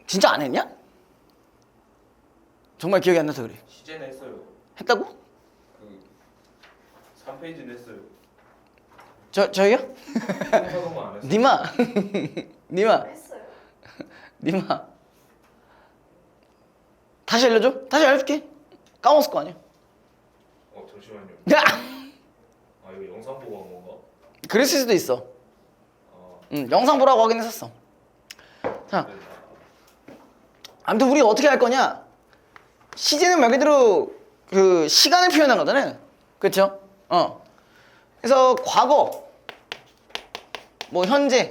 진짜 안 했냐? 정말 기억이 안 나서 그래. 시제는 했어요. 했다고? 그 3페이지는 했어요. 저희요? 하던거 안 했어요. 니마 니마 했어요. 니마 다시 알려줘? 다시 알려줄게. 까먹었을 거 아니야. 잠시만요. 야! 아 이거 영상 보고 한 건가? 그랬을 수도 있어. 아 영상 보라고 하긴 했었어. 자, 네. 아무튼 우리가 어떻게 할 거냐? 시제는 말 그대로 그 시간을 표현한 거잖아요. 그렇죠? 그래서 과거, 뭐 현재,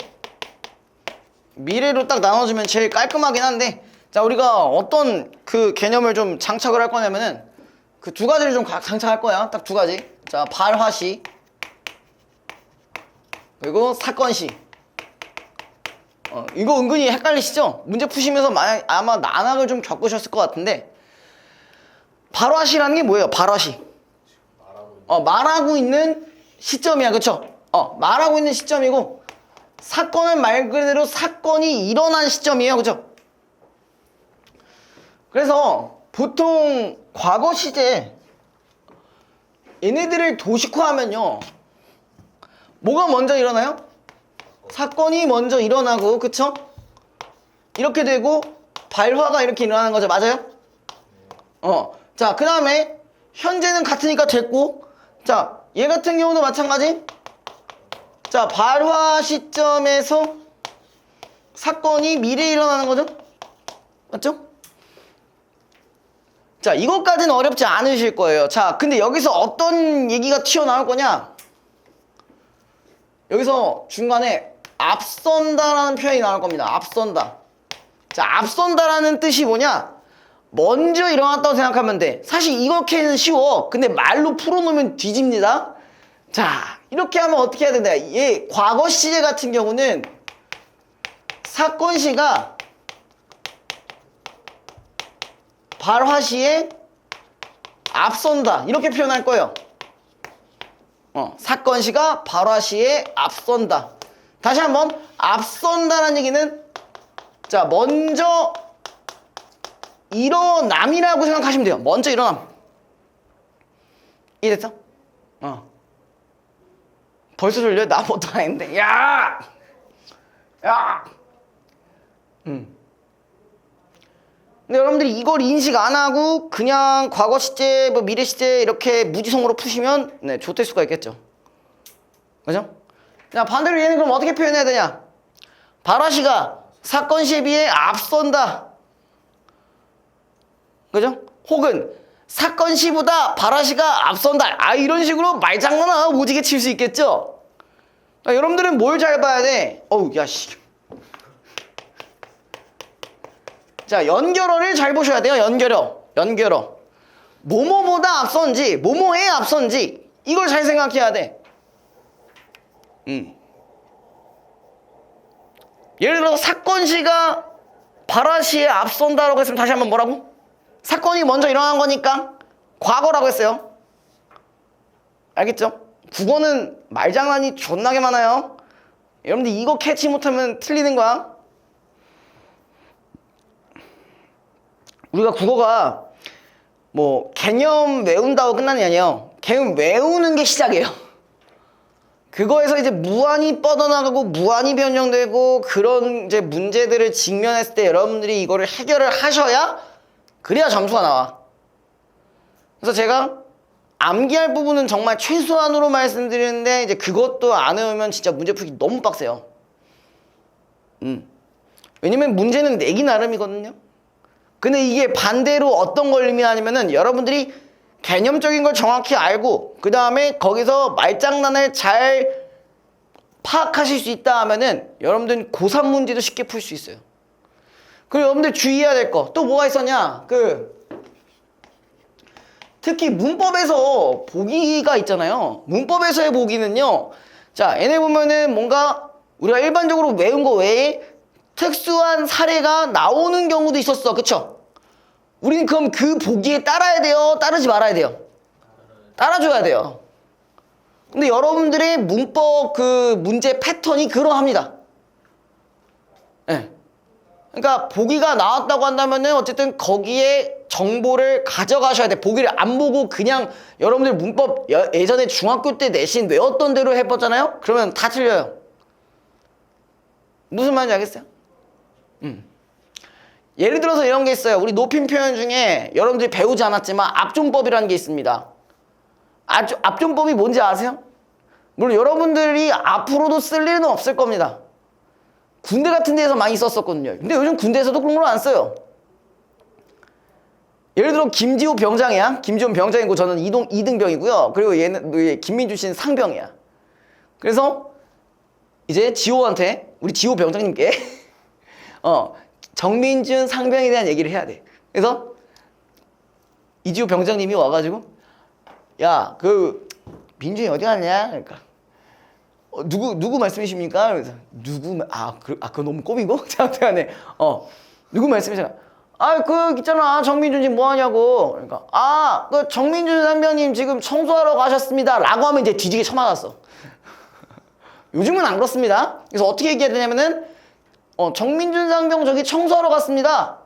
미래로 딱 나눠주면 제일 깔끔하긴 한데, 자 우리가 어떤 그 개념을 좀 장착을 할 거냐면은 그 두 가지를 좀 장착할 거야. 딱 두 가지. 자 발화시 그리고 사건시. 이거 은근히 헷갈리시죠? 문제 푸시면서 아마 난항을 좀 겪으셨을 것 같은데, 발화시라는 게 뭐예요? 발화시. 말하고 있는 시점이야. 그쵸? 말하고 있는 시점이고, 사건은 말 그대로 사건이 일어난 시점이에요. 그쵸? 그래서 보통 과거 시제 얘네들을 도식화하면요, 뭐가 먼저 일어나요? 사건이 먼저 일어나고, 그쵸? 이렇게 되고 발화가 이렇게 일어나는 거죠. 맞아요? 자, 그 다음에 현재는 같으니까 됐고, 자, 얘 같은 경우도 마찬가지. 자, 발화 시점에서 사건이 미래에 일어나는 거죠. 맞죠? 자, 이것까지는 어렵지 않으실 거예요. 자, 근데 여기서 어떤 얘기가 튀어나올 거냐? 여기서 중간에 앞선다라는 표현이 나올 겁니다. 앞선다. 자, 앞선다라는 뜻이 뭐냐? 먼저 일어났다고 생각하면 돼. 사실 이렇게는 쉬워. 근데 말로 풀어놓으면 뒤집니다. 자, 이렇게 하면 어떻게 해야 된다? 얘 과거 시제 같은 경우는 사건 시가 발화 시에 앞선다. 이렇게 표현할 거예요. 사건 시가 발화 시에 앞선다. 다시 한번, 앞선다라는 얘기는 자, 먼저 일어남이라고 생각하시면 돼요. 먼저 일어남. 이해됐어? 벌써 졸려? 나 아무것도 안 했는데. 야! 근데 여러분들이 이걸 인식 안 하고 그냥 과거 시제, 뭐 미래 시제 이렇게 무지성으로 푸시면 네, 좆될 수가 있겠죠. 그죠? 자, 반대로 얘는 그럼 어떻게 표현해야 되냐? 발화시가 사건 시에 비해 앞선다. 그죠? 혹은 사건 시보다 발화시가 앞선다. 이런 식으로 말장난을 오지게 칠 수 있겠죠? 자, 여러분들은 뭘 잘 봐야 돼? 야, 씨. 자, 연결어를 잘 보셔야 돼요. 연결어. 뭐뭐보다 앞선지, 뭐뭐에 앞선지, 이걸 잘 생각해야 돼. 예를 들어서 사건 시가 발화 시에 앞선다라고 했으면 다시 한번 뭐라고? 사건이 먼저 일어난 거니까 과거라고 했어요. 알겠죠? 국어는 말장난이 존나게 많아요. 여러분들 이거 캐치 못하면 틀리는 거야. 우리가 국어가 뭐 개념 외운다고 끝나는 게 아니에요. 개념 외우는 게 시작이에요. 그거에서 이제 무한히 뻗어나가고 무한히 변형되고 그런 이제 문제들을 직면했을 때 여러분들이 이거를 해결을 하셔야, 그래야 점수가 나와. 그래서 제가 암기할 부분은 정말 최소한으로 말씀드리는데, 이제 그것도 안 외우면 진짜 문제 풀기 너무 빡세요. 왜냐면 문제는 내기 나름이거든요. 근데 이게 반대로 어떤 걸 의미하냐면은, 여러분들이 개념적인 걸 정확히 알고 그 다음에 거기서 말장난을 잘 파악하실 수 있다 하면은 여러분들은 고3 문제도 쉽게 풀 수 있어요. 그리고 여러분들 주의해야 될 거 또 뭐가 있었냐? 특히 문법에서 보기가 있잖아요. 문법에서의 보기는요, 자, 얘네 보면은 뭔가 우리가 일반적으로 외운 거 외에 특수한 사례가 나오는 경우도 있었어. 그쵸? 우리는 그럼 그 보기에 따라야 돼요? 따르지 말아야 돼요? 따라줘야 돼요. 근데 여러분들의 문법 그 문제 패턴이 그러합니다. 예. 그러니까 보기가 나왔다고 한다면은 어쨌든 거기에 정보를 가져가셔야 돼. 보기를 안 보고 그냥 여러분들 문법 예전에 중학교 때 내신 외웠던 대로 해봤잖아요? 그러면 다 틀려요. 무슨 말인지 알겠어요? 예를 들어서 이런 게 있어요. 우리 높임 표현 중에 여러분들이 배우지 않았지만 압존법이라는 게 있습니다. 압존법이 뭔지 아세요? 물론 여러분들이 앞으로도 쓸 일은 없을 겁니다. 군대 같은 데에서 많이 썼었거든요. 근데 요즘 군대에서도 그런 걸 안 써요. 예를 들어 김지호 병장이야. 김지호 병장이고 저는 이등병이고요. 그리고 얘는 김민주 씨는 상병이야. 그래서 이제 지호한테 우리 지호 병장님께 정민준 상병에 대한 얘기를 해야 돼. 그래서 이지호 병장님이 와가지고 야, 그 민준이 어디 갔냐? 그러니까 누구 말씀이십니까? 그래서 그거 너무 꼽이고 잠깐만요. 누구 말씀이세요? 그 있잖아 정민준 씨 뭐 하냐고. 그러니까 그 정민준 상병님 지금 청소하러 가셨습니다라고 하면 이제 뒤지게 쳐맞았어. 요즘은 안 그렇습니다. 그래서 어떻게 얘기해야 되냐면은 정민준 상병 저기 청소하러 갔습니다.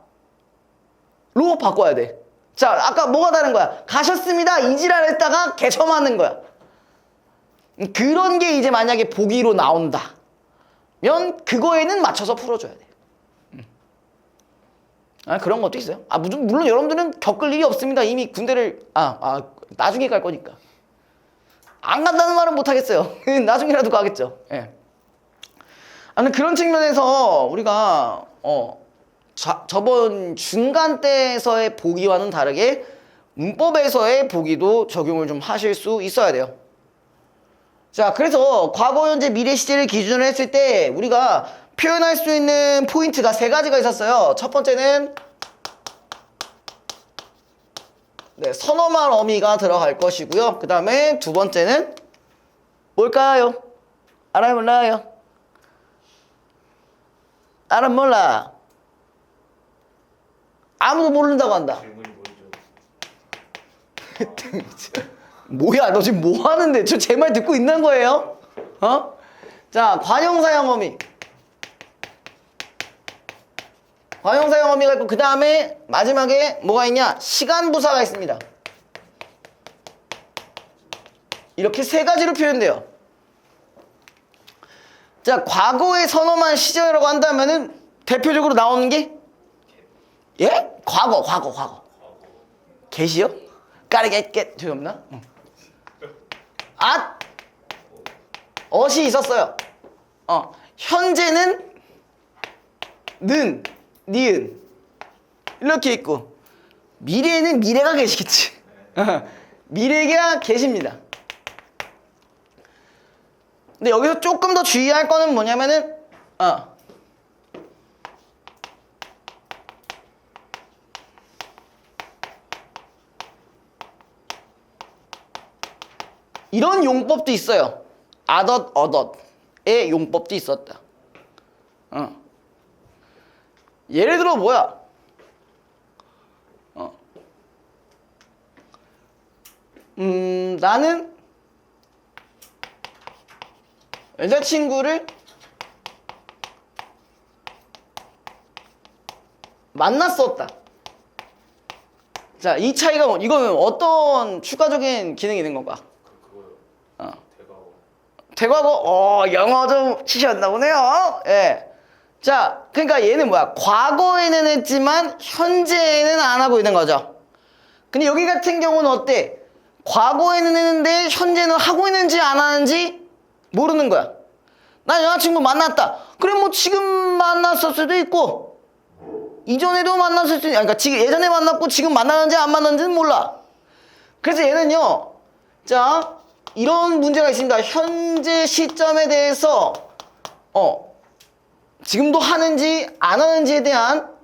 로 바꿔야 돼. 자, 아까 뭐가 다른 거야? 가셨습니다. 이지랄 했다가 개쳐맞는 거야. 그런 게 이제 만약에 보기로 나온다. 면 그거에는 맞춰서 풀어줘야 돼. 그런 것도 있어요. 물론 여러분들은 겪을 일이 없습니다. 이미 군대를 나중에 갈 거니까. 안 간다는 말은 못 하겠어요. 나중에라도 가겠죠. 예. 그런 측면에서 우리가 저번 중간 때에서의 보기와는 다르게 문법에서의 보기도 적용을 좀 하실 수 있어야 돼요. 자, 그래서 과거, 현재, 미래 시제를 기준으로 했을 때 우리가 표현할 수 있는 포인트가 세 가지가 있었어요. 첫 번째는 선어말 어미가 들어갈 것이고요. 그 다음에 두 번째는 뭘까요? 알아요, 몰라요? 알아, 몰라? 아무도 모른다고 한다. 질문이 뭐죠? 뭐야, 너 지금 뭐 하는데? 저 제 말 듣고 있는 거예요? 자, 관용사형 어미. 관용사형 어미가 있고, 그 다음에 마지막에 뭐가 있냐? 시간부사가 있습니다. 이렇게 세 가지로 표현돼요. 자, 과거의 선엄한 시절이라고 한다면은 대표적으로 나오는 게 예? 과거. get이요? 까르게 get 죄송합니다. 어시 있었어요. 현재는 니은 이렇게 있고 미래에는 미래가 계시겠지. 미래가 계십니다. 근데 여기서 조금 더 주의할 거는 뭐냐면은 이런 용법도 있어요. 어덧의 용법도 있었다. 예를 들어 뭐야? 나는 여자친구를 만났었다. 자, 이 차이가 이거는 어떤 추가적인 기능이 있는 건가? 그거요. 대과거? 영어 좀 치셨나 보네요. 예. 자, 그러니까 얘는 뭐야? 과거에는 했지만 현재에는 안 하고 있는 거죠. 근데 여기 같은 경우는 어때? 과거에는 했는데 현재는 하고 있는지 안 하는지 모르는 거야. 나 여자친구 만났다. 그래 뭐 지금 만났을 수도 있고 이전에도 만났을 수도 있고 그러니까 지금 예전에 만났고 지금 만나는지 안 만나는지는 몰라. 그래서 얘는요. 자, 이런 문제가 있습니다. 현재 시점에 대해서 지금도 하는지 안 하는지에 대한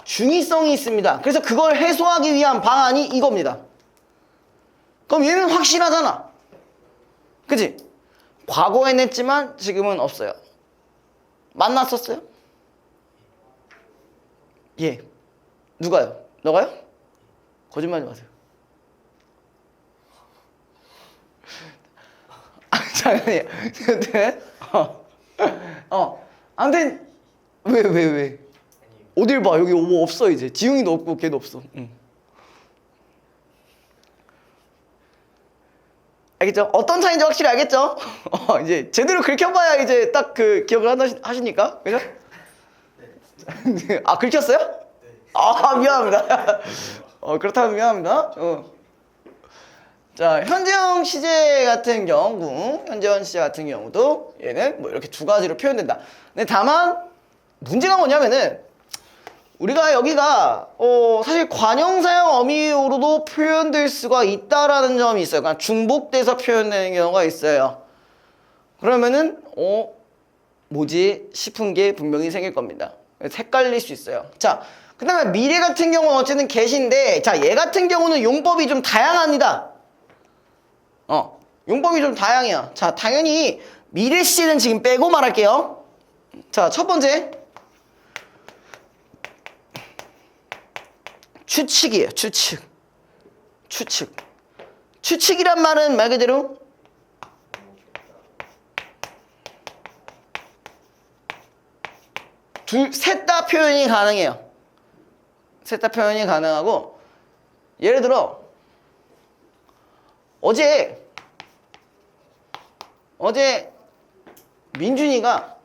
중의성이 있습니다. 그래서 그걸 해소하기 위한 방안이 이겁니다. 그럼 얘는 확실하잖아. 그치? 과거엔 했지만 지금은 없어요. 만났었어요? 예. 누가요? 너가요? 거짓말하지 마세요. 잠깐만요. 아무튼 왜? 어딜 봐. 여기 뭐 없어 이제. 지웅이도 없고 걔도 없어. 응. 알겠죠? 어떤 차이인지 확실히 알겠죠? 이제 제대로 긁혀봐야 이제 딱 그 기억을 하시니까. 그죠? 아, 긁혔어요? 아, 미안합니다. 그렇다면 미안합니다. 자, 현재형 시제 같은 경우도 얘는 뭐 이렇게 두 가지로 표현된다. 근데 다만 문제가 뭐냐면은 우리가 여기가 사실 관형사형 어미로도 표현될 수가 있다라는 점이 있어요. 그러니까 중복돼서 표현되는 경우가 있어요. 그러면은 뭐지 싶은 게 분명히 생길 겁니다. 헷갈릴 수 있어요. 자, 그 다음에 미래 같은 경우는 어쨌든 get인데, 자, 얘 같은 경우는 용법이 좀 다양합니다. 용법이 좀 다양해요. 자, 당연히 미래 시제는 지금 빼고 말할게요. 자, 첫 번째 추측이에요. 추측이란 말은 말 그대로 셋 다 표현이 가능해요. 셋 다 표현이 가능하고, 예를 들어 어제 민준이가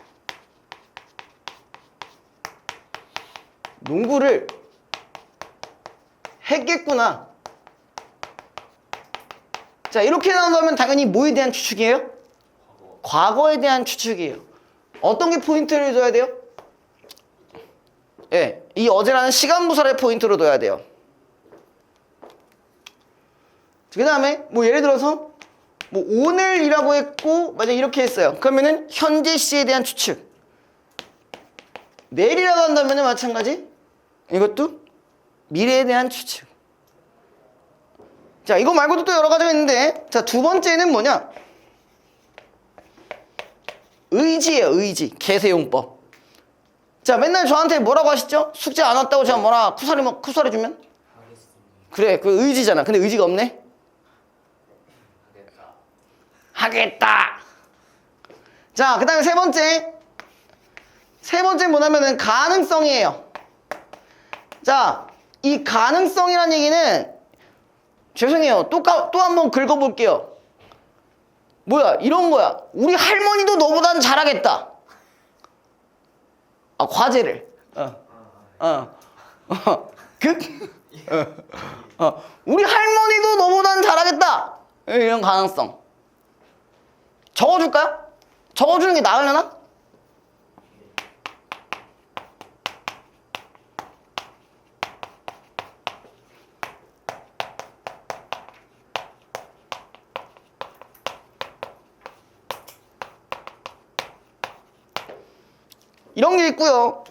농구를 했겠구나. 자, 이렇게 나온다면 당연히 뭐에 대한 추측이에요? 과거에 대한 추측이에요. 어떤 게 포인트를 줘야 돼요? 예, 이 어제라는 시간부사를 포인트로 둬야 돼요. 그 다음에 뭐 예를 들어서 뭐 오늘이라고 했고 만약 이렇게 했어요. 그러면은 현재 시에 대한 추측. 내일이라고 한다면은 마찬가지. 이것도 미래에 대한 추측. 자, 이거 말고도 또 여러 가지가 있는데, 자, 두 번째는 뭐냐? 의지예요, 의지. 개세용법. 자, 맨날 저한테 뭐라고 하시죠? 숙제 안 왔다고 제가 뭐라 쿠사리 주면? 그래, 그 의지잖아. 근데 의지가 없네? 하겠다. 자, 그 다음에 세 번째 뭐냐면은 가능성이에요. 자, 이 가능성이라는 얘기는 죄송해요. 또 한 번 긁어볼게요. 뭐야, 이런 거야. 우리 할머니도 너보단 잘하겠다. 과제를. 우리 할머니도 너보단 잘하겠다. 이런 가능성. 적어줄까요? 적어주는 게 나으려나? 이런 게 있고요.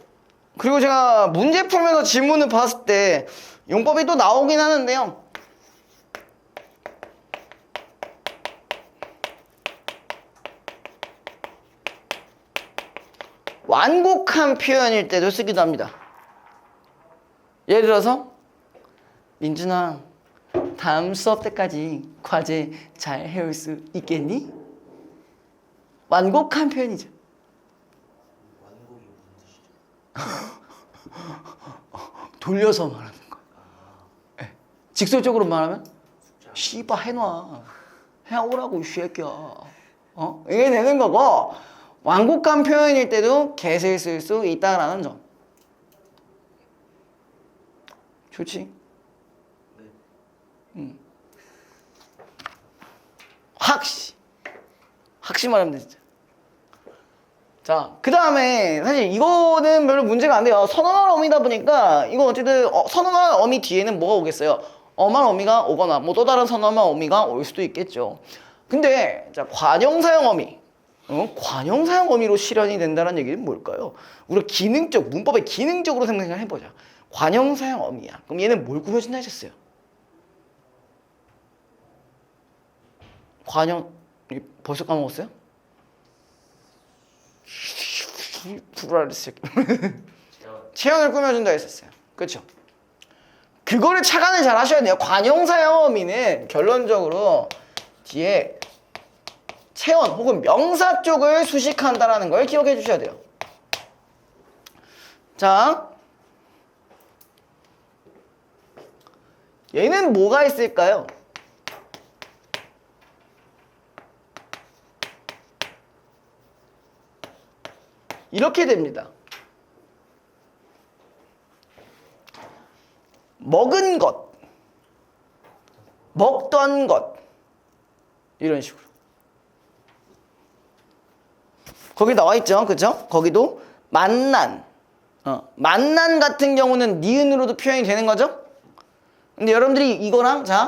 그리고 제가 문제 풀면서 질문을 봤을 때 용법이 또 나오긴 하는데요. 완곡한 표현일 때도 쓰기도 합니다. 예를 들어서 민준아, 다음 수업 때까지 과제 잘 해올 수 있겠니? 완곡한 표현이죠. 돌려서 말하는 거. 네. 직설적으로 말하면 씨바 해놔. 해오라고 이 새끼야. 이게 되는 거고, 완곡한 표현일 때도 get을 쓸 수 있다라는 점. 좋지? 학시 말하면 돼 진짜. 자, 그 다음에 사실 이거는 별로 문제가 안 돼요. 선언할 어미다 보니까 이거 어쨌든 선언할 어미 뒤에는 뭐가 오겠어요? 엄한 어미가 오거나 뭐 또 다른 선언할 어미가 올 수도 있겠죠. 근데 자, 관형사형 어미. 관형사형 어미로 실현이 된다는 얘기는 뭘까요? 우리가 기능적, 문법의 기능적으로 생각을 해보자. 관형사형 어미야. 그럼 얘는 뭘 꾸며준다 하셨어요? 벌써 까먹었어요? 불알 새끼. 체형을 꾸며준다 했었어요. 그렇죠? 그거를 착안을 잘 하셔야 돼요. 관형사형 어미는 결론적으로 뒤에 체언 혹은 명사 쪽을 수식한다라는 걸 기억해 주셔야 돼요. 자, 얘는 뭐가 있을까요? 이렇게 됩니다. 먹은 것, 먹던 것, 이런 식으로. 거기 나와 있죠, 그죠? 거기도 만난, 만난 같은 경우는 니은으로도 표현이 되는 거죠? 근데 여러분들이 이거랑 자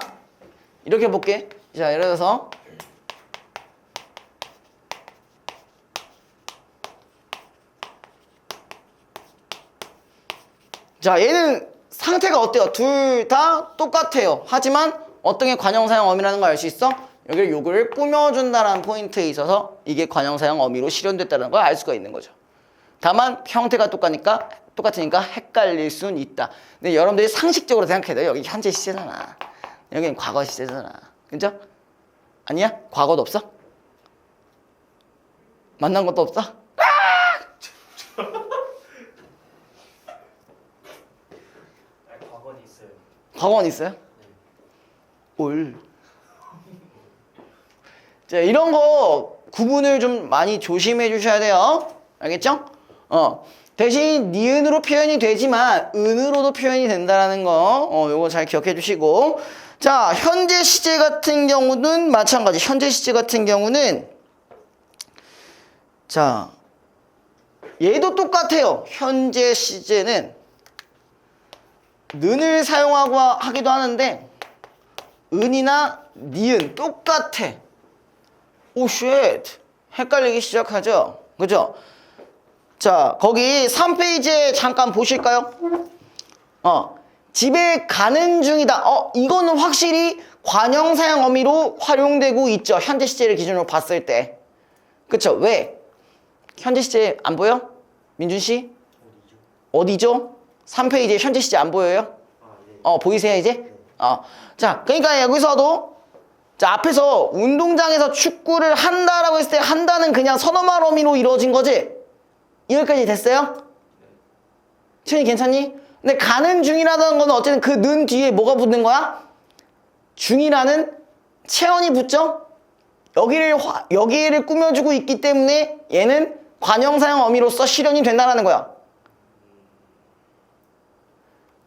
이렇게 볼게. 자, 예를 들어서 자, 얘는 상태가 어때요? 둘 다 똑같아요. 하지만 어떤 게 관형사형 어미라는 걸 알 수 있어? 여기를 요거를 꾸며준다라는 포인트에 있어서 이게 관형사형 어미로 실현됐다는 걸 알 수가 있는 거죠. 다만 형태가 똑같으니까 헷갈릴 수는 있다. 근데 여러분들이 상식적으로 생각해야 돼요. 여기 현재 시제잖아. 여기는 과거 시제잖아. 그죠? 아니야? 과거도 없어? 만난 것도 없어? 과거는 있어요. 과거는 있어요? 올. 자, 이런 거 구분을 좀 많이 조심해 주셔야 돼요. 알겠죠? 대신 니은으로 표현이 되지만 은으로도 표현이 된다라는 거, 요거 잘 기억해 주시고. 자, 현재 시제 같은 경우는 마찬가지. 현재 시제 같은 경우는 자, 얘도 똑같아요. 현재 시제는 는을 사용하고 하기도 하는데 은이나 니은 똑같아. 오, 쉣. 헷갈리기 시작하죠. 그죠? 자, 거기 3페이지에 잠깐 보실까요? 집에 가는 중이다. 이거는 확실히 관형사형 어미로 활용되고 있죠. 현재 시제를 기준으로 봤을 때. 그쵸? 왜? 현재 시제 안 보여? 민준 씨? 어디죠? 3페이지에 현재 시제 안 보여요? 보이세요, 이제? 자, 그러니까 여기서도 자, 앞에서 운동장에서 축구를 한다라고 했을 때 한다는 그냥 선어말 어미로 이루어진 거지? 여기까지 됐어요? 채연이 괜찮니? 근데 가는 중이라는 건 어쨌든 그 는 뒤에 뭐가 붙는 거야? 중이라는 체언이 붙죠? 여기를 꾸며주고 있기 때문에 얘는 관형사형 어미로서 실현이 된다는 거야.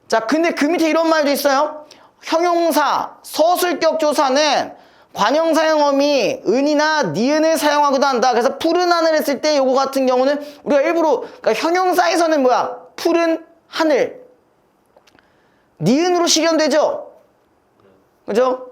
자, 근데 그 밑에 이런 말도 있어요. 형용사, 서술격 조사는 관형사형 어미, 은이나 니은을 사용하기도 한다. 그래서 푸른 하늘 했을 때 요거 같은 경우는 우리가 일부러, 그러니까 형용사에서는 뭐야? 푸른 하늘. 니은으로 실현되죠? 그죠?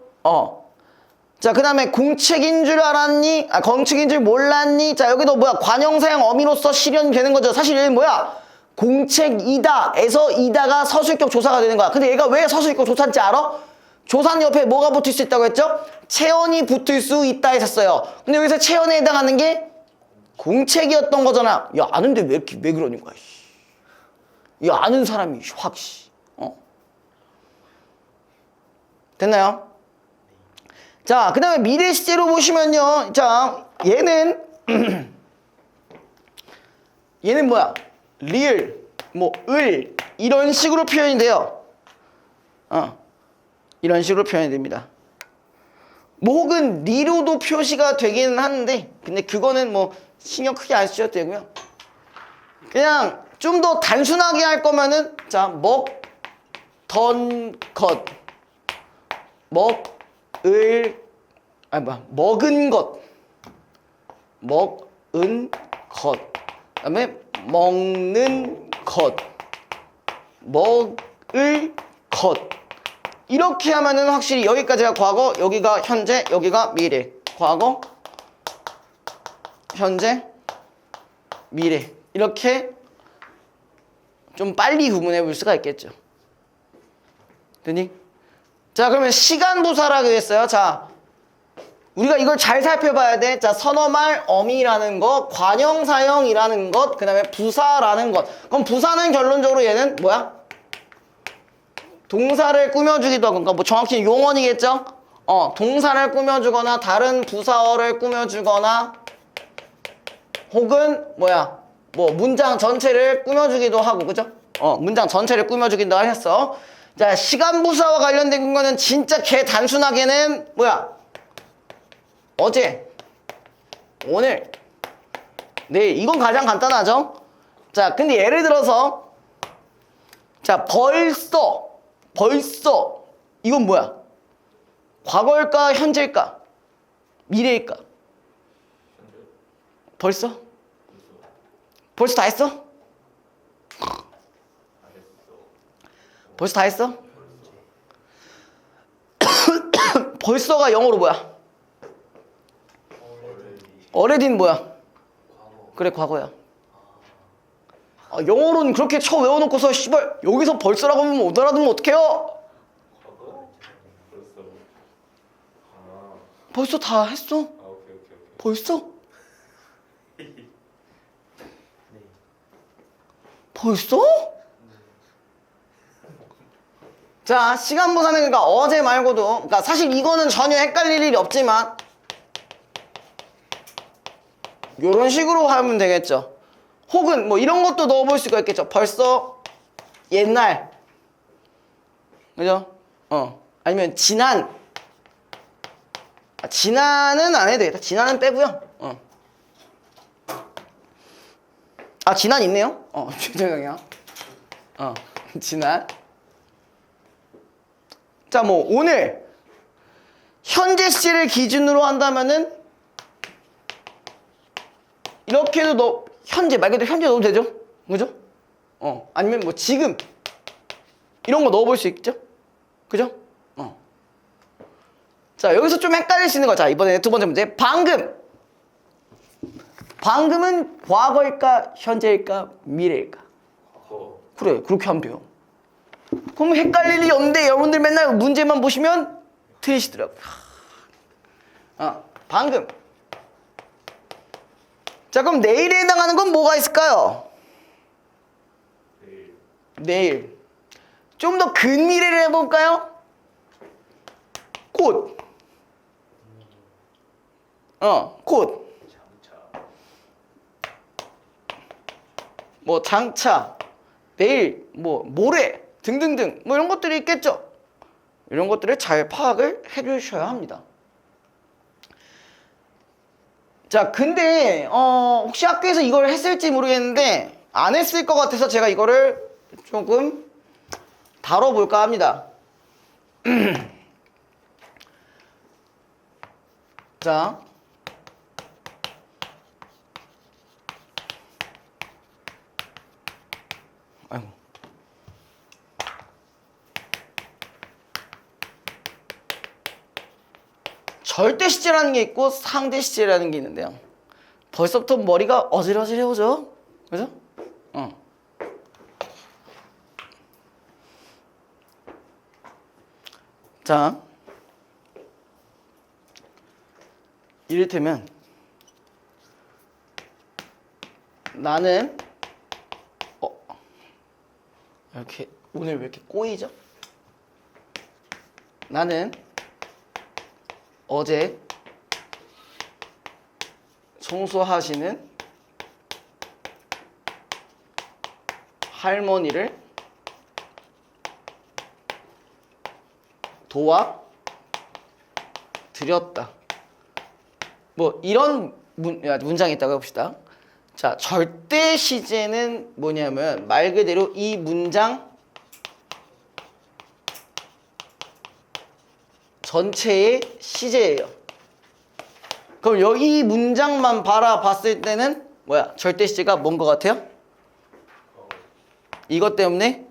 자, 그 다음에 공책인 줄 알았니? 공책인 줄 몰랐니? 자, 여기도 뭐야? 관형사형 어미로서 실현이 되는 거죠. 사실 얘는 뭐야? 공책이다에서 이다가 서술격 조사가 되는 거야. 근데 얘가 왜 서술격 조사인지 알아? 조사는 옆에 뭐가 붙을 수 있다고 했죠? 체언이 붙을 수 있다 했었어요. 근데 여기서 체언에 해당하는 게 공책이었던 거잖아. 야, 아는데 왜 그러는 거야? 야, 아는 사람이 확. 됐나요? 자, 그 다음에 미래 시제로 보시면요. 자, 얘는 뭐야? 리을, 을 이런 식으로 표현이 돼요. 이런 식으로 표현이 됩니다. 혹은 리로도 표시가 되기는 하는데 근데 그거는 신경 크게 안 쓰셔도 되고요. 그냥 좀 더 단순하게 할 거면은 자, 먹던 것, 먹은 것, 먹은 것, 그다음에 먹는 것, 먹을 것. 이렇게 하면은 확실히 여기까지가 과거, 여기가 현재, 여기가 미래. 과거, 현재, 미래. 이렇게 좀 빨리 구분해 볼 수가 있겠죠. 됐니? 자, 그러면 시간 부사라고 했어요. 자, 우리가 이걸 잘 살펴봐야 돼. 자, 선어말 어미라는 것, 관형사형이라는 것, 그 다음에 부사라는 것. 그럼 부사는 결론적으로 얘는 뭐야? 동사를 꾸며주기도 하고, 그러니까 정확히 용언이겠죠? 동사를 꾸며주거나 다른 부사어를 꾸며주거나 혹은 뭐야? 뭐 문장 전체를 꾸며주기도 하고, 그죠? 문장 전체를 꾸며주기도 하셨어. 자, 시간 부사와 관련된 거는 진짜 개 단순하게는 뭐야? 어제, 오늘, 내일. 이건 가장 간단하죠? 자, 근데 예를 들어서 자, 벌써 이건 뭐야? 과거일까, 현재일까, 미래일까? 벌써 다 했어? 벌써 다 했어? 벌써가 영어로 뭐야? already는 뭐야? 그래, 과거야. 영어로는 그렇게 쳐 외워놓고서 씨발 여기서 벌써라고 하면 못 알아듣으면 어떡해요? 벌써 다 했어? 오케이. 벌써? 벌써? 자, 시간 부사는 그러니까 어제 말고도, 그러니까 사실 이거는 전혀 헷갈릴 일이 없지만 요런 식으로 하면 되겠죠. 혹은 뭐 이런 것도 넣어볼 수가 있겠죠. 벌써, 옛날, 그죠? 아니면 지난. 지난은 안 해도 되겠다. 지난은 빼고요. 지난 있네요. 죄송해요. 지난. 자, 뭐 오늘 현재 시를 기준으로 한다면은 이렇게도 현재 말 그대로 현재 넣어도 되죠? 그죠? 아니면 뭐 지금 이런 거 넣어볼 수 있죠? 그죠? 자, 여기서 좀 헷갈릴 수 있는 거. 자, 이번에 두 번째 문제. 방금은 과거일까, 현재일까, 미래일까? 그래, 그렇게 하면 돼요. 그럼 헷갈릴 일이 없는데 여러분들 맨날 문제만 보시면 틀리시더라고요. 방금. 자, 그럼 내일에 해당하는 건 뭐가 있을까요? 내일. 좀 더 근미래를 해볼까요? 곧. 곧. 뭐 장차, 내일, 뭐 모레 등등등 뭐 이런 것들이 있겠죠. 이런 것들을 잘 파악을 해주셔야 합니다. 자, 근데 혹시 학교에서 이걸 했을지 모르겠는데 안 했을 것 같아서 제가 이거를 조금 다뤄볼까 합니다. 자, 아이고. 절대 시제라는 게 있고 상대 시제라는 게 있는데요. 벌써부터 머리가 어질어질해오죠? 그죠? 자, 이를테면 나는 이렇게 오늘 왜 이렇게 꼬이죠? 나는 어제 청소하시는 할머니를 도와드렸다. 뭐 이런 문장이 있다고 해봅시다. 자, 절대 시제는 뭐냐면 말 그대로 이 문장 전체의 시제예요. 그럼 여기 문장만 바라봤을 때는 뭐야? 절대 시제가 뭔 것 같아요? 이것 때문에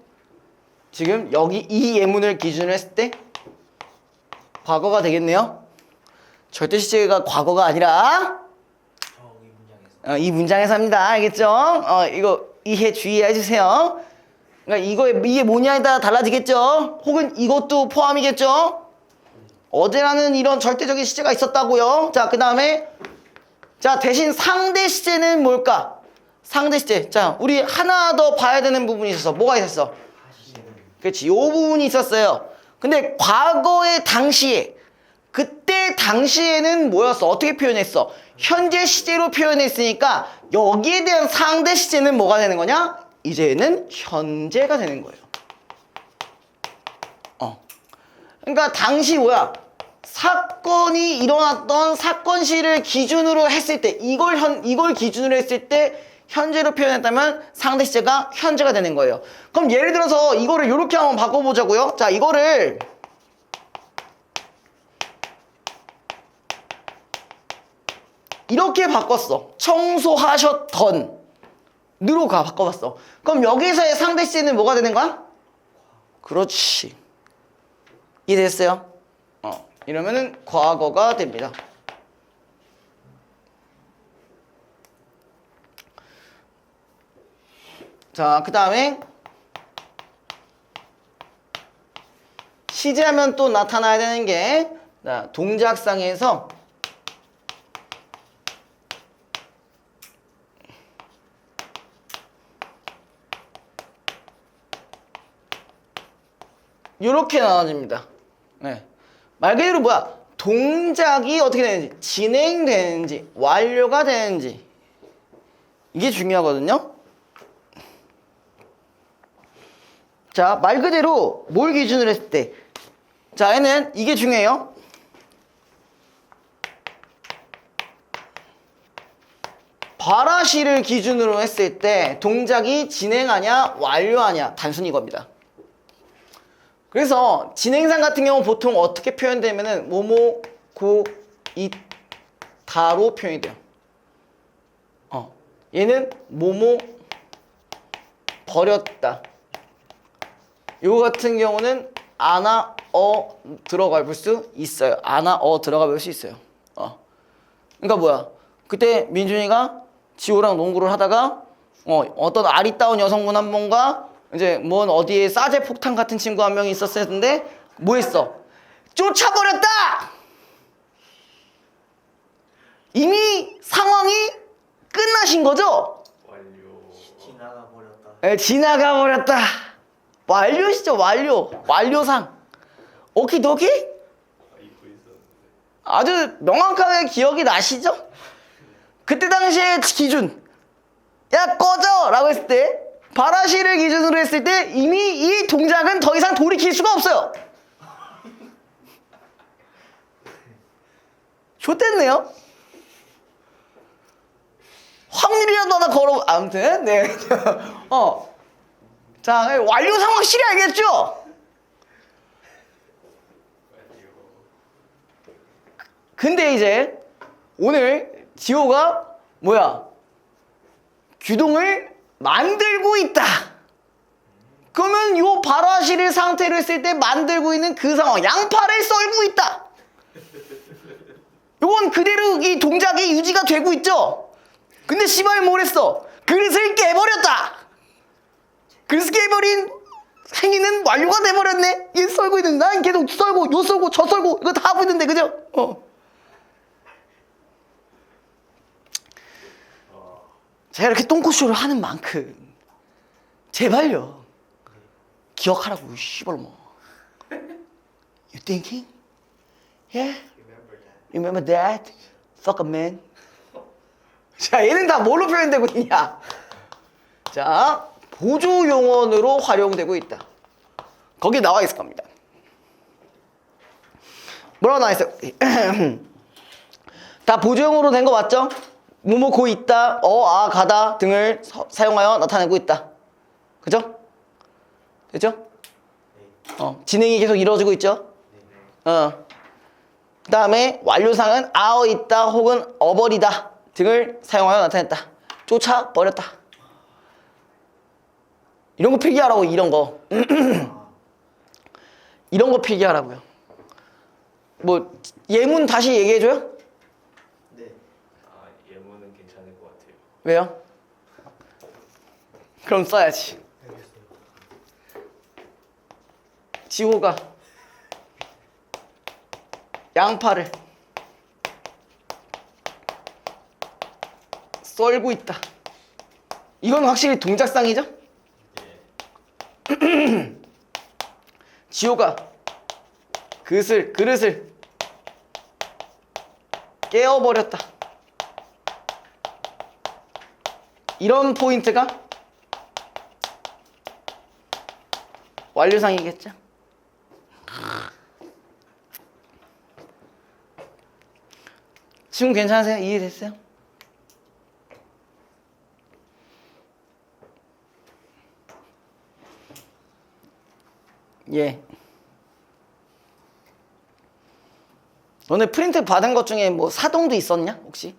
지금 여기 이 예문을 기준으로 했을 때 과거가 되겠네요. 절대 시제가 과거가 아니라 이 문장에서 합니다. 알겠죠? 이거 이해 주의해 주세요. 그러니까 이게 뭐냐에 따라 달라지겠죠? 혹은 이것도 포함이겠죠? 어제라는 이런 절대적인 시제가 있었다고요. 자, 그 다음에 자, 대신 상대 시제는 뭘까? 상대 시제. 자, 우리 하나 더 봐야 되는 부분이 있었어. 뭐가 있었어? 그렇지, 요 부분이 있었어요. 근데 과거의 당시에 그때 당시에는 뭐였어? 어떻게 표현했어? 현재 시제로 표현했으니까 여기에 대한 상대 시제는 뭐가 되는 거냐? 이제는 현재가 되는 거예요. 그러니까 당시 뭐야? 사건이 일어났던 사건시를 기준으로 했을 때 이걸 기준으로 했을 때 현재로 표현했다면 상대 시제가 현재가 되는 거예요. 그럼 예를 들어서 이거를 이렇게 한번 바꿔보자고요. 자, 이거를 이렇게 바꿨어. 청소하셨던 느로 바꿔봤어. 그럼 여기서의 상대 시제는 뭐가 되는 거야? 그렇지. 이해됐어요? 이러면은 과거가 됩니다. 자, 그 다음에 시제하면 또 나타나야 되는 게 동작상에서 이렇게 나눠집니다. 네. 말 그대로 뭐야? 동작이 어떻게 되는지, 진행되는지, 완료가 되는지 이게 중요하거든요. 자, 말 그대로 뭘 기준으로 했을 때, 자, 얘는 이게 중요해요. 바라시를 기준으로 했을 때 동작이 진행하냐 완료하냐 단순히 이겁니다. 그래서 진행상 같은 경우 보통 어떻게 표현되면은 뭐뭐 고 있다로 표현이 돼요. 얘는 뭐뭐 버렸다. 요거 같은 경우는 아나 들어가 볼 수 있어요. 아나 들어가 볼 수 있어요. 그러니까 뭐야? 그때 민준이가 지호랑 농구를 하다가 어떤 아리따운 여성분 한 분과 이제 뭔 어디에 싸제 폭탄 같은 친구 한 명이 있었을 텐데 뭐 했어? 쫓아버렸다! 이미 상황이 끝나신 거죠? 완료. 지나가 버렸다. 네, 지나가 버렸다. 완료시죠, 완료상. 오키도키? 잊고 있었는데. 아주 명확하게 기억이 나시죠? 그때 당시의 기준, 야 꺼져! 라고 했을 때, 바라시를 기준으로 했을 때 이미 이 동작은 더 이상 돌이킬 수가 없어요. 좋댔네요. 확률이라도 하나 걸어. 아무튼 네. 자, 완료상 확실히 알겠죠? 근데 이제 오늘 지호가 뭐야? 규동을 만들고 있다. 그러면 요 바라시를 상태로 했을 때 만들고 있는 그 상황, 양파를 썰고 있다. 요건 그대로 이 동작이 유지가 되고 있죠. 근데 씨발 뭘 했어? 그릇을 깨버렸다. 그릇을 깨버린 행위는 완료가 돼버렸네. 얘 썰고 있는 난 계속 썰고 요 썰고 저 썰고 이거 다 하고 있는데 그죠? 제가 이렇게 똥꼬쇼를 하는 만큼 제발요 기억하라고 씨발 뭐. You thinking? Yeah? Remember Remember that. that? Fuck a man. 자, 얘는 다 뭘로 표현되고 있냐? 자, 보조 용언으로 활용되고 있다. 거기 나와 있을 겁니다. 뭐라고 나와 있어요? 다 보조용어로 된 거 맞죠? 뭐뭐 고 있다, 가다 등을 사용하여 나타내고 있다. 그죠? 됐죠? 진행이 계속 이루어지고 있죠? 그 다음에 완료상은 있다 혹은 어버리다 등을 사용하여 나타냈다. 쫓아버렸다. 이런 거 필기하라고, 이런 거. 이런 거 필기하라고요. 뭐 예문 다시 얘기해줘요? 네. 예문은 괜찮을 것 같아요. 왜요? 그럼 써야지. 알겠어요. 지호가 양파를 썰고 있다. 이건 확실히 동작상이죠? 지호가 그릇을 깨어버렸다. 이런 포인트가 완료상이겠죠? 지금 괜찮으세요? 이해됐어요? 예. 너네 프린트 받은 것 중에 뭐 사동도 있었냐? 혹시?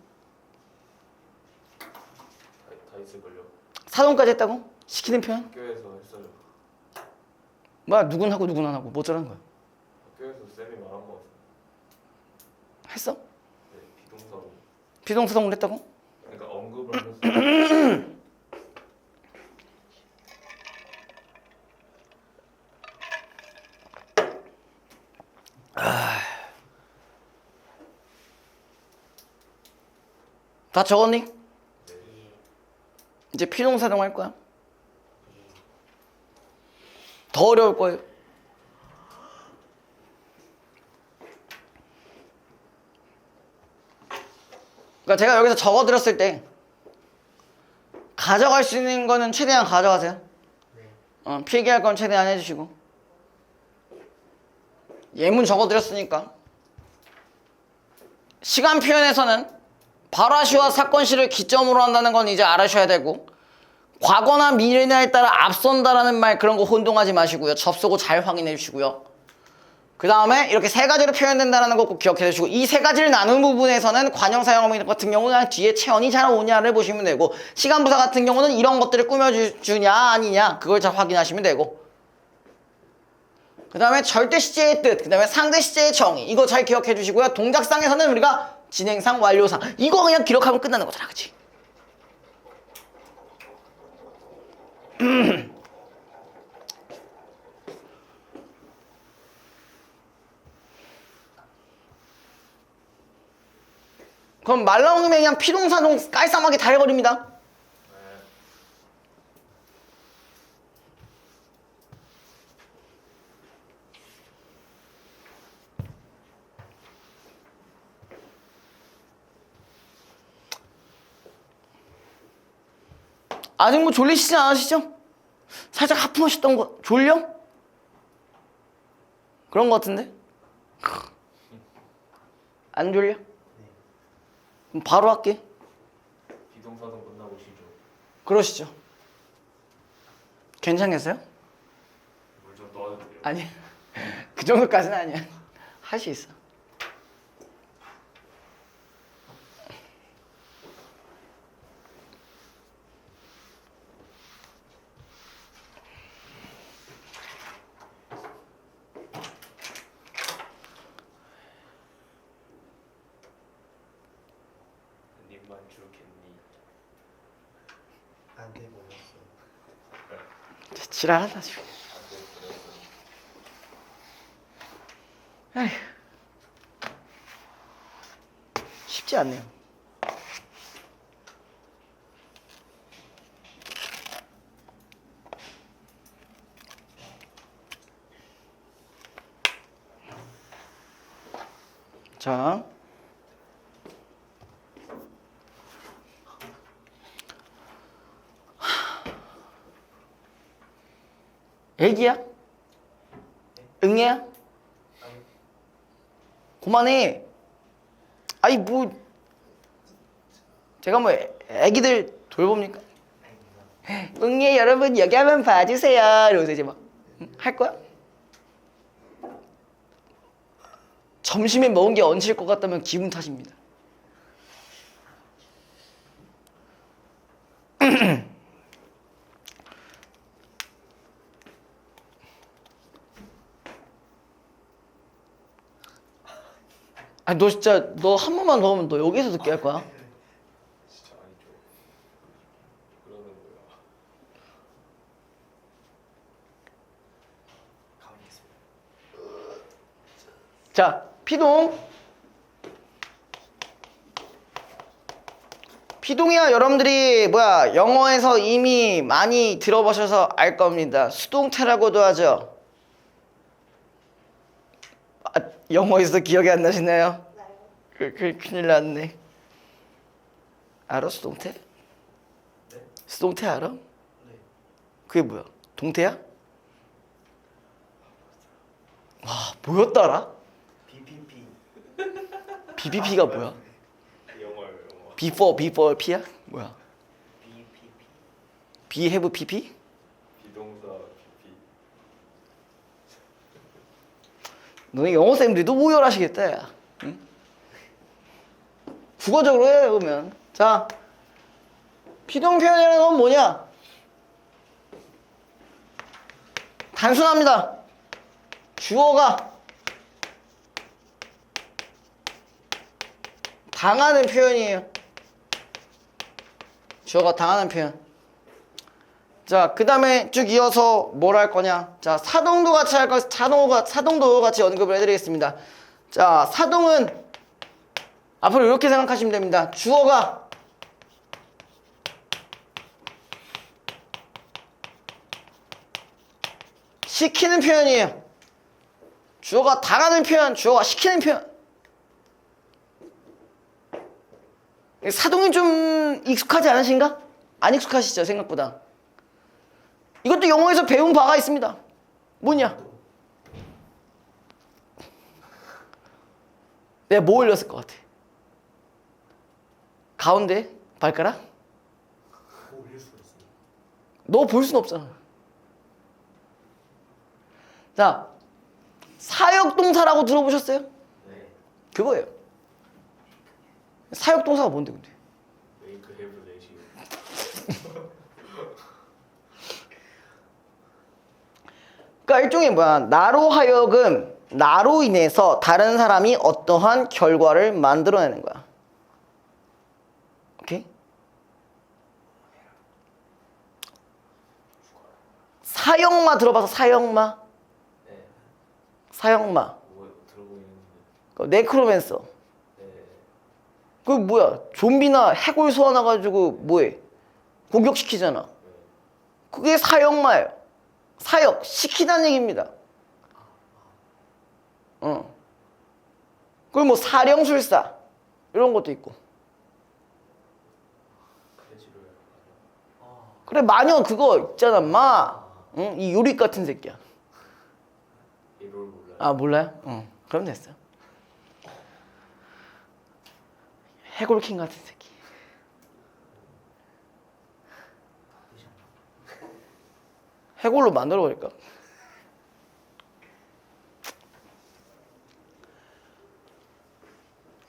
다 있을걸요. 사동까지 했다고? 시키는 표현? 학교에서 했어요. 뭐야, 누군 하고 누군 안 하고 뭐 어쩌라는 거야? 학교에서 쌤이 말한 거 같아요. 했어? 네, 비동사로. 비동사동을 했다고? 그러니까 언급을 했어요. 다 적었니? 네. 이제 피동사동 할 거야. 더 어려울 거예요. 그러니까 제가 여기서 적어드렸을 때 가져갈 수 있는 거는 최대한 가져가세요. 필기할 건 최대한 해주시고. 예문 적어드렸으니까 시간 표현에서는 발화시와 사건시를 기점으로 한다는 건 이제 알아셔야 되고, 과거나 미래냐에 따라 앞선다라는 말 그런 거 혼동하지 마시고요. 접속어 잘 확인해 주시고요. 그 다음에 이렇게 세 가지로 표현된다는 거 꼭 기억해 주시고, 이 세 가지를 나눈 부분에서는 관형사용어 같은 경우는 뒤에 체언이 잘 오냐를 보시면 되고, 시간부사 같은 경우는 이런 것들을 꾸며주냐 아니냐 그걸 잘 확인하시면 되고, 그 다음에 절대 시제의 뜻, 그 다음에 상대 시제의 정의, 이거 잘 기억해 주시고요. 동작상에서는 우리가 진행상, 완료상, 이거 그냥 기록하면 끝나는 거잖아, 그치? 그럼 말 나온 김에 그냥 피동사동 깔쌈하게 다 해버립니다. 아직 뭐 졸리시지 않으시죠? 살짝 하품하셨던 거 졸려? 그런 거 같은데? 안 졸려? 그럼 바로 할게. 비동사동 끝나고 쉬죠. 그러시죠. 괜찮겠어요? 물 좀 떠도 돼요. 아니, 그 정도까지는 아니야. 할 수 있어. 님만 주겠니? 안 돼 버렸어. 지랄하다 지금. 에휴. 쉽지 않네요. 자, 애기야? 응애야? 그만해. 아이 뭐 제가 뭐 애기들 돌봅니까? 응애 여러분 여기 한번 봐주세요. 이러면서 이제 막 할 거야? 점심에 먹은 게 얹힐 것 같다면 기분 탓입니다. 아니 너 진짜 너 한 번만 더 하면 너 여기서 듣게 할 거야. 진짜 아니죠. 그러는 거야. 가만히 있습니다. 자, 피동이야 여러분들이 뭐야 영어에서 이미 많이 들어보셔서 알 겁니다. 수동태라고도 하죠. 아, 영어에서 기억이 안 나시나요? 큰일 났네. 알아 수동태? 네. 수동태 알아? 네. 그게 뭐야? 동태야? 와 뭐였더라? BPP. BBP가 뭐야? 영어요. before p야? 뭐야? BPP. be have pp? 비동사 PP. 너네 영어 쌤들도 모혈하시겠다 야. 응? 국어적으로 해 그러면. 자 피동 표현이라는 건 뭐냐? 단순합니다. 주어가 당하는 표현이에요. 주어가 당하는 표현. 자, 그 다음에 쭉 이어서 뭘 할 거냐? 자, 사동도 같이 할 거, 사동도 같이 언급을 해드리겠습니다. 자, 사동은 앞으로 이렇게 생각하시면 됩니다. 주어가 시키는 표현이에요. 주어가 당하는 표현, 주어가 시키는 표현. 사동이 좀 익숙하지 않으신가? 안 익숙하시죠, 생각보다. 이것도 영어에서 배운 바가 있습니다. 뭐냐? 내가 뭐 올렸을 것 같아? 가운데? 발가락? 뭐 올릴 수가 있어요. 너 볼 순 없잖아. 자, 사역동사라고 들어보셨어요? 네. 그거예요. 사역동사가 뭔데 근데? 메이크 헤브 레시오. 그러니까 일종의 뭐야? 나로 하여금 나로 인해서 다른 사람이 어떠한 결과를 만들어내는 거야. 오케이? 사역마 들어봐서 사역마? 네. 사역마. 뭐 들어보이는데. 네크로맨서. 네. 그 뭐야? 좀비나 해골 소환해가지고 뭐해? 공격시키잖아. 네. 그게 사역마예요. 사역, 시키다는 얘기입니다. 그리고 뭐 사령술사 이런 것도 있고. 크레지로 그래 마녀 그거 있잖아 마. 응? 이 요리 같은 새끼야. 이걸 몰라요. 아 몰라요? 응. 그럼 됐어. 해골킹 같은 새끼. 해골로 만들어 버릴까?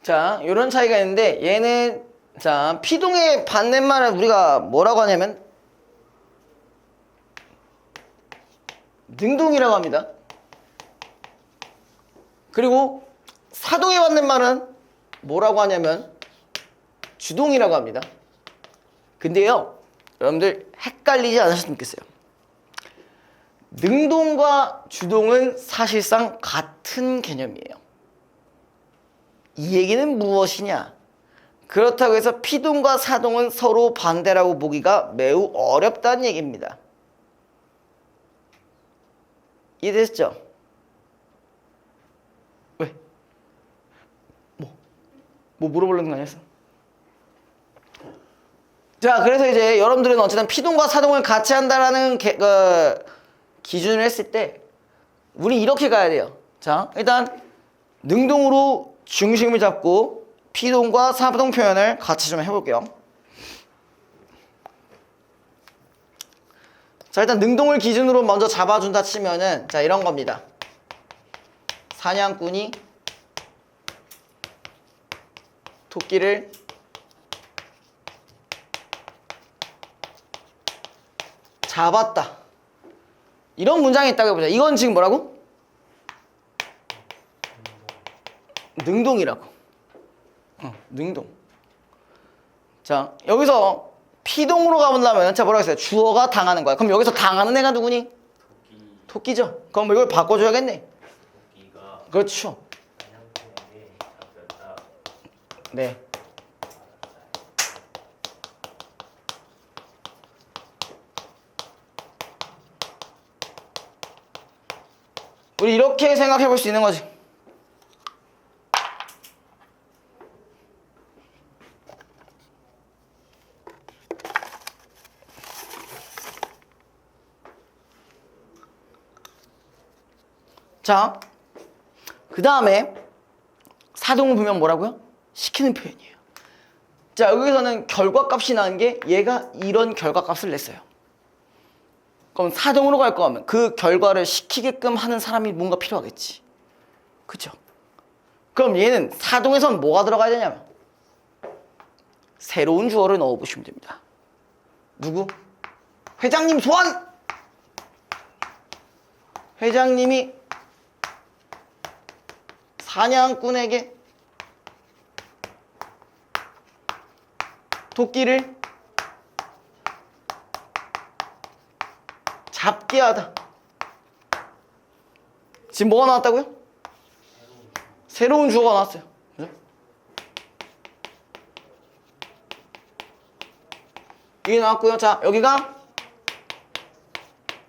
자, 이런 차이가 있는데 얘는 자 피동의 반대말을 우리가 뭐라고 하냐면 능동이라고 합니다. 그리고 사동의 반대말은 뭐라고 하냐면 주동이라고 합니다. 근데요, 여러분들 헷갈리지 않으셨으면 좋겠어요. 능동과 주동은 사실상 같은 개념이에요. 이 얘기는 무엇이냐? 그렇다고 해서 피동과 사동은 서로 반대라고 보기가 매우 어렵다는 얘기입니다. 이해되셨죠? 왜? 뭐 물어보려는 거 아니었어? 자, 그래서 이제 여러분들은 어쨌든 피동과 사동을 같이 한다라는 기준을 했을 때 우리 이렇게 가야 돼요. 자, 일단 능동으로 중심을 잡고 피동과 사동 표현을 같이 좀 해볼게요. 자, 일단 능동을 기준으로 먼저 잡아준다 치면은 자 이런 겁니다. 사냥꾼이 토끼를 잡았다. 이런 문장이 있다고 해보자. 이건 지금 뭐라고? 능동이라고. 능동. 자, 여기서 피동으로 가본다면 자 뭐라고 했어요? 주어가 당하는 거야. 그럼 여기서 당하는 애가 누구니? 토끼죠. 그럼 이걸 바꿔줘야겠네. 토끼가 그렇죠. 사냥꾼에게 잡혔다. 네. 우리 이렇게 생각해 볼 수 있는 거지. 자, 그 다음에 사동을 보면 뭐라고요? 시키는 표현이에요. 자, 여기서는 결과값이 나는 게 얘가 이런 결과값을 냈어요. 그럼 사동으로 갈 거면 그 결과를 시키게끔 하는 사람이 뭔가 필요하겠지. 그쵸? 그럼 얘는 사동에선 뭐가 들어가야 되냐면 새로운 주어를 넣어보시면 됩니다. 누구? 회장님 소환! 회장님이 사냥꾼에게 토끼를 잡게 하다. 지금 뭐가 나왔다고요? 새로운 주어가 나왔어요. 그죠? 이게 나왔고요. 자, 여기가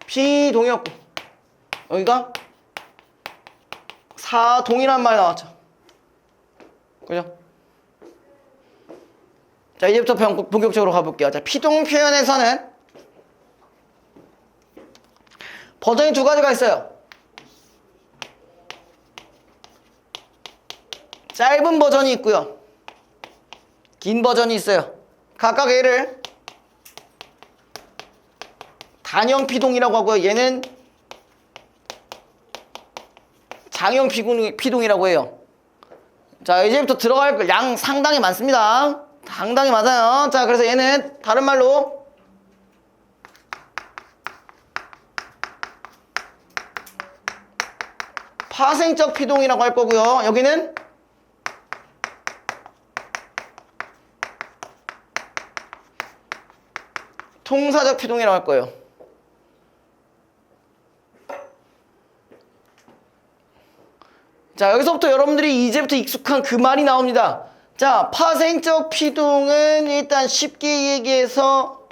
피동이었고 여기가 사동이란 말이 나왔죠. 그죠? 자, 이제부터 본격적으로 가볼게요. 자, 피동 표현에서는 버전이 두 가지가 있어요. 짧은 버전이 있고요. 긴 버전이 있어요. 각각 얘를 단형 피동이라고 하고요. 얘는 장형 피동이라고 해요. 자, 이제부터 들어갈 양 상당히 많습니다. 상당히 많아요. 자, 그래서 얘는 다른 말로 파생적 피동이라고 할 거고요. 여기는 통사적 피동이라고 할 거예요. 자, 여기서부터 여러분들이 이제부터 익숙한 그 말이 나옵니다. 자, 파생적 피동은 일단 쉽게 얘기해서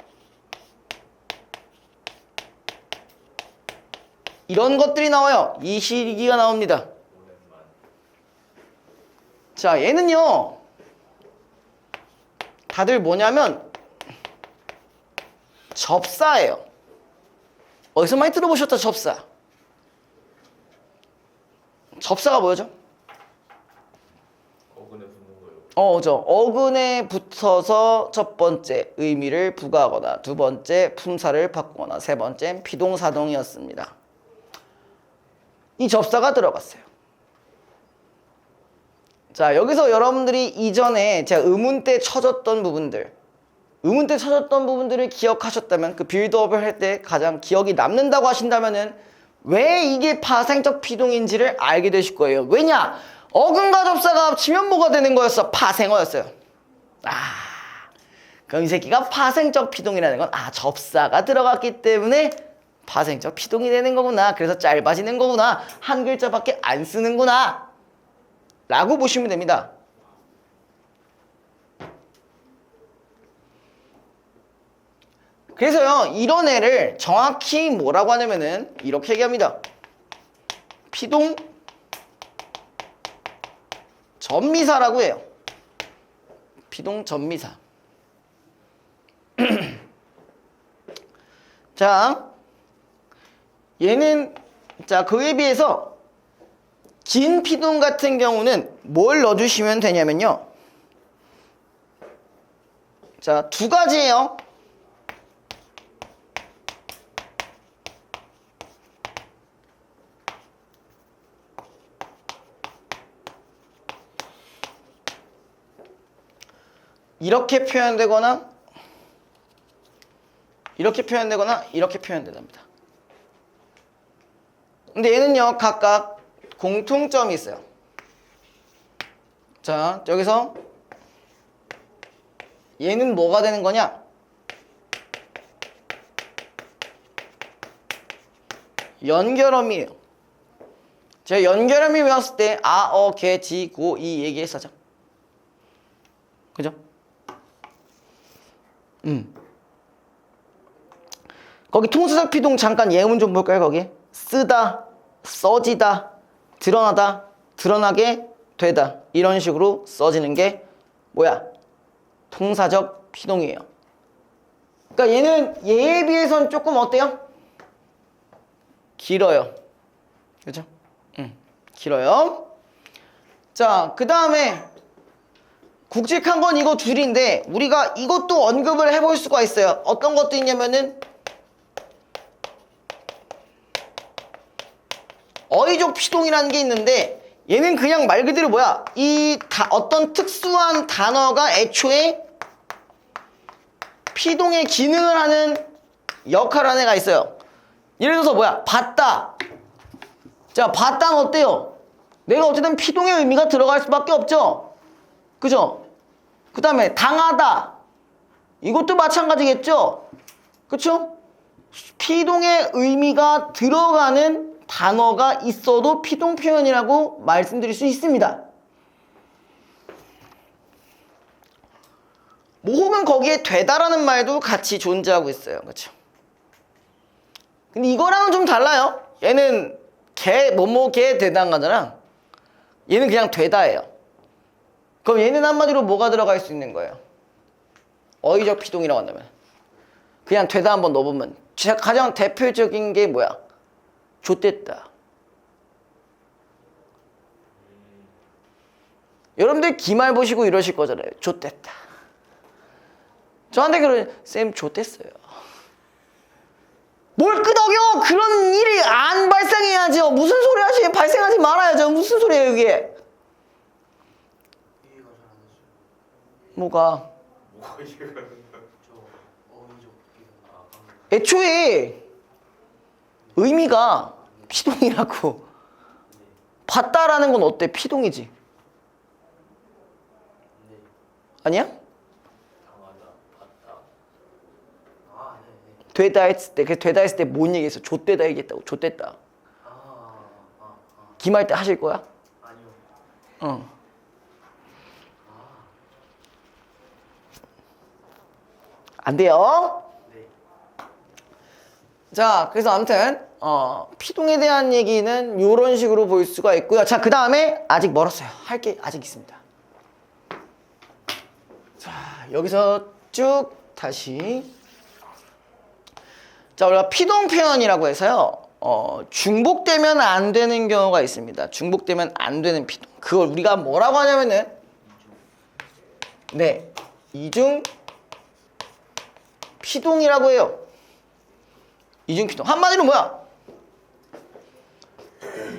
이런 것들이 나와요. 이 시기가 나옵니다. 자, 얘는요 다들 뭐냐면 접사예요. 어디서 많이 들어보셨다, 접사. 접사가 뭐죠? 어근에 붙는 거요. 어근에 붙어서 첫 번째 의미를 부과하거나 두 번째 품사를 바꾸거나 세 번째 피동사동이었습니다. 이 접사가 들어갔어요. 자, 여기서 여러분들이 이전에 제가 의문 때 쳐줬던 부분들을 기억하셨다면 그 빌드업을 할 때 가장 기억이 남는다고 하신다면은 왜 이게 파생적 피동인지를 알게 되실 거예요. 왜냐? 어근과 접사가 합치면 뭐가 되는 거였어? 파생어였어요. 그럼 이 새끼가 파생적 피동이라는 건 접사가 들어갔기 때문에 파생적 피동이 되는 거구나. 그래서 짧아지는 거구나. 한 글자밖에 안 쓰는구나 라고 보시면 됩니다. 그래서요, 이런 애를 정확히 뭐라고 하냐면은 이렇게 얘기합니다. 피동 전미사라고 해요. 피동 전미사. 자, 얘는 자, 그에 비해서 긴 피동 같은 경우는 뭘 넣어주시면 되냐면요. 자, 두 가지예요. 이렇게 표현되거나 이렇게 표현되거나 이렇게 표현된답니다. 근데 얘는요 각각 공통점이 있어요. 자, 여기서 얘는 뭐가 되는 거냐? 연결어미예요. 제가 연결어미 외웠을 때 개, 지, 고, 이 얘기했었죠. 그죠? 거기 통수적 피동 잠깐 예문 좀 볼까요? 거기 쓰다, 써지다, 드러나다, 드러나게 되다 이런 식으로 써지는 게 뭐야? 통사적 피동이에요. 그러니까 얘는 얘에 비해서는 조금 어때요? 길어요. 그죠? 길어요. 자, 그 다음에 굵직한 건 이거 둘인데 우리가 이것도 언급을 해볼 수가 있어요. 어떤 것도 있냐면은 어휘적 피동이라는 게 있는데 얘는 그냥 말 그대로 뭐야? 어떤 특수한 단어가 애초에 피동의 기능을 하는 역할을 하는 애가 있어요. 예를 들어서 뭐야? 봤다. 자, 봤다는 어때요? 내가 어쨌든 피동의 의미가 들어갈 수밖에 없죠. 그죠? 그 다음에 당하다. 이것도 마찬가지겠죠. 그쵸? 피동의 의미가 들어가는 단어가 있어도 피동 표현이라고 말씀드릴 수 있습니다. 뭐 혹은 거기에 되다라는 말도 같이 존재하고 있어요. 그쵸? 근데 이거랑은 좀 달라요. 얘는 뭐뭐개 되다인 거잖아. 얘는 그냥 되다예요. 그럼 얘는 한마디로 뭐가 들어갈 수 있는 거예요? 어휘적 피동이라고 한다면 그냥 되다 한번 넣어보면 가장 대표적인 게 뭐야? 좆됐다. 여러분들 기말 보시고 이러실 거잖아요. 좆됐다. 저한테 쌤 좆됐어요. 뭘 끄덕여! 그런 일이 안 발생해야죠. 무슨 소리 하시면 발생하지 말아야죠. 무슨 소리예요 이게? 이해가 잘 안 됐어요. 뭐가? 뭐가 이해가 안 된다. 저 어휘적 피동. 애초에 의미가 피동이라고. 봤다라는 건 어때? 피동이지. 네. 아니야? 당하다, 봤다. 아, 네, 네. 되다 했을 때, 되다 했을 때 뭔 얘기했어? 좆되다 얘기했다고. 좆됐다. 아. 기말 때 하실 거야? 아니요. 응. 안 돼요. 네. 자, 그래서 아무튼 피동에 대한 얘기는 이런 식으로 볼 수가 있고요. 자, 그 다음에 아직 멀었어요. 할 게 아직 있습니다. 자, 여기서 쭉 다시. 자, 우리가 피동 표현이라고 해서요. 중복되면 안 되는 경우가 있습니다. 중복되면 안 되는 피동. 그걸 우리가 뭐라고 하냐면은 네, 이중 피동이라고 해요. 이중 피동. 한마디로 뭐야?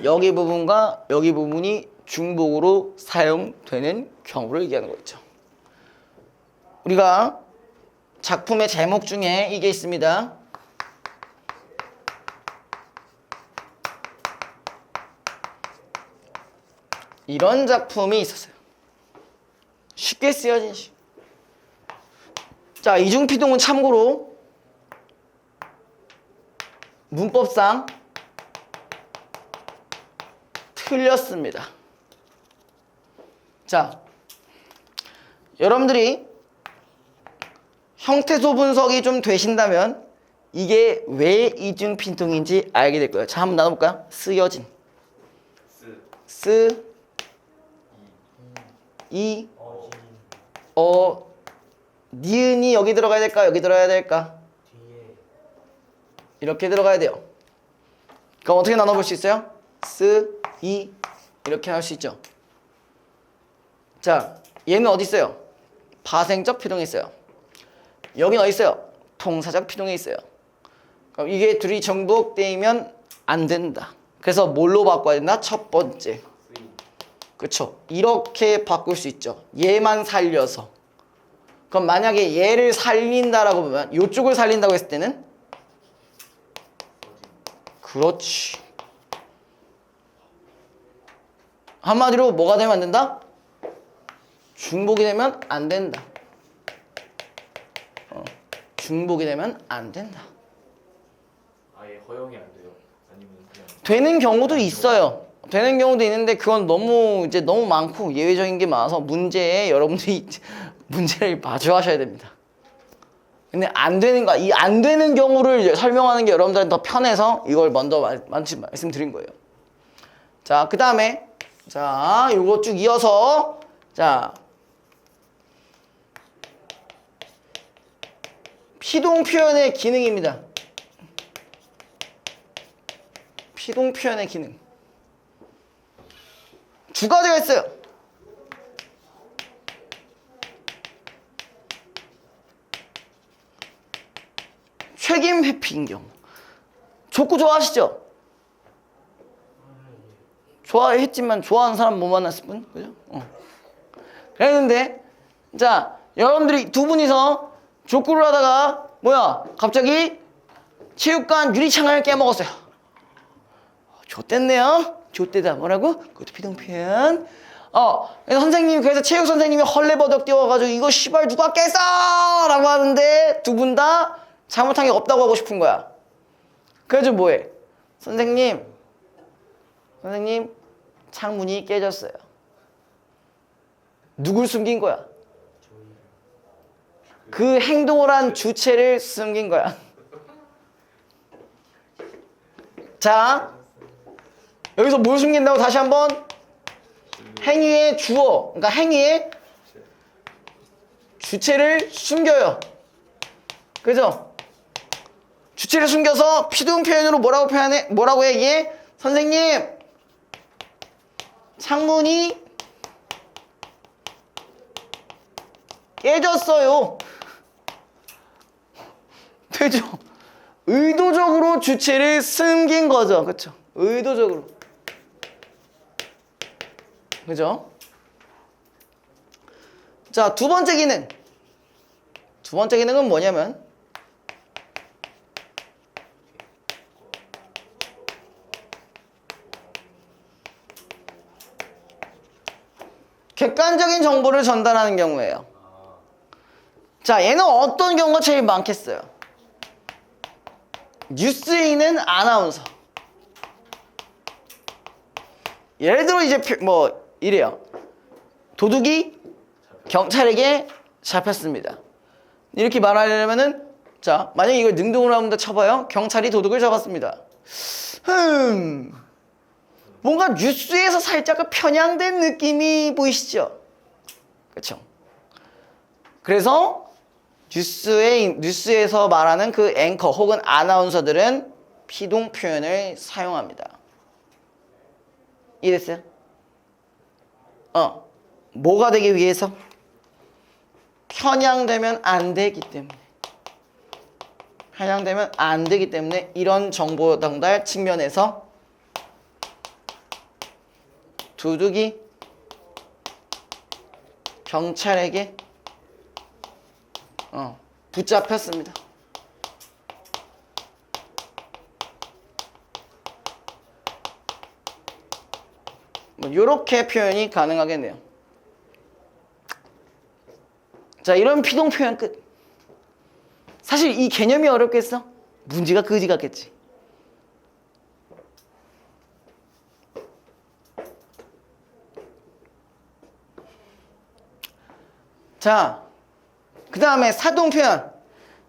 여기 부분과 여기 부분이 중복으로 사용되는 경우를 얘기하는 거죠. 우리가 작품의 제목 중에 이게 있습니다. 이런 작품이 있었어요. 쉽게 쓰여진 시. 자, 이중피동은 참고로 문법상 틀렸습니다. 자, 여러분들이 형태소 분석이 좀 되신다면 이게 왜 이중피동인지 알게 될 거예요. 자, 한번 나눠볼까요? 쓰여진 스 이 니은이 여기 들어가야 될까? 여기 들어가야 될까? 뒤에. 이렇게 들어가야 돼요. 그럼 어떻게 나눠볼 수 있어요? 이 이렇게 할 수 있죠. 자, 얘는 어디 있어요? 파생적 피동에 있어요. 여기는 어디 있어요? 통사적 피동에 있어요. 그럼 이게 둘이 정복되면 안 된다. 그래서 뭘로 바꿔야 된다? 첫 번째. 그쵸? 이렇게 바꿀 수 있죠. 얘만 살려서. 그럼 만약에 얘를 살린다라고 보면 이쪽을 살린다고 했을 때는 그렇지. 한마디로 뭐가 되면 안 된다? 중복이 되면 안 된다. 중복이 되면 안 된다. 아예 허용이 안 돼요. 아니면 그냥 되는 경우도 있어요. 되는 경우도 있는데 그건 너무 많고 예외적인 게 많아서 문제에 여러분들이 문제를 마주하셔야 됩니다. 근데 안 되는 거, 이 안 되는 경우를 설명하는 게 여러분들한테 더 편해서 이걸 먼저 말씀드린 거예요. 자, 그 다음에 자, 요거 쭉 이어서 자, 피동 표현의 기능입니다. 피동 표현의 기능. 두 가지가 있어요. 책임 회피인 경우. 족구 좋아하시죠? 좋아했지만 좋아하는 사람 못 만났을 뿐, 그죠? 그랬는데, 자, 여러분들이 두 분이서 족구를 하다가, 뭐야, 갑자기 체육관 유리창을 깨먹었어요. 좆됐네요? 좆되다. 뭐라고? 그것도 비동표현. 선생님이, 그래서 체육 선생님이 헐레버덕 뛰어가지고, 이거 씨발 누가 깼어! 라고 하는데, 두 분 다 잘못한 게 없다고 하고 싶은 거야. 그래서 뭐해? 선생님, 창문이 깨졌어요. 누굴 숨긴 거야? 그 행동을 한 주체를 숨긴 거야. 자, 여기서 뭘 숨긴다고 다시 한번? 행위의 주어, 그러니까 행위의 주체를 숨겨요. 그죠? 주체를 숨겨서 피동 표현으로 뭐라고 얘기해? 선생님, 창문이 깨졌어요. 되죠? 의도적으로 주체를 숨긴 거죠. 그쵸? 의도적으로. 그죠? 자, 두 번째 기능. 두 번째 기능은 뭐냐면, 객관적인 정보를 전달하는 경우예요. 자, 얘는 어떤 경우가 제일 많겠어요? 뉴스에 있는 아나운서. 예를 들어 이제 뭐 이래요. 도둑이 경찰에게 잡혔습니다. 이렇게 말하려면은, 자, 만약에 이걸 능동으로 한번 더 쳐봐요. 경찰이 도둑을 잡았습니다. 뭔가 뉴스에서 살짝 편향된 느낌이 보이시죠? 그렇죠? 그래서 뉴스에서 말하는 그 앵커 혹은 아나운서들은 피동 표현을 사용합니다. 이해됐어요? 뭐가 되기 위해서? 편향되면 안 되기 때문에. 편향되면 안 되기 때문에 이런 정보 전달 측면에서 도둑이 경찰에게 붙잡혔습니다. 뭐 이렇게 표현이 가능하겠네요. 자, 이런 피동 표현 끝. 사실 이 개념이 어렵겠어? 문제가 그지 같겠지. 자, 그 다음에 사동 표현.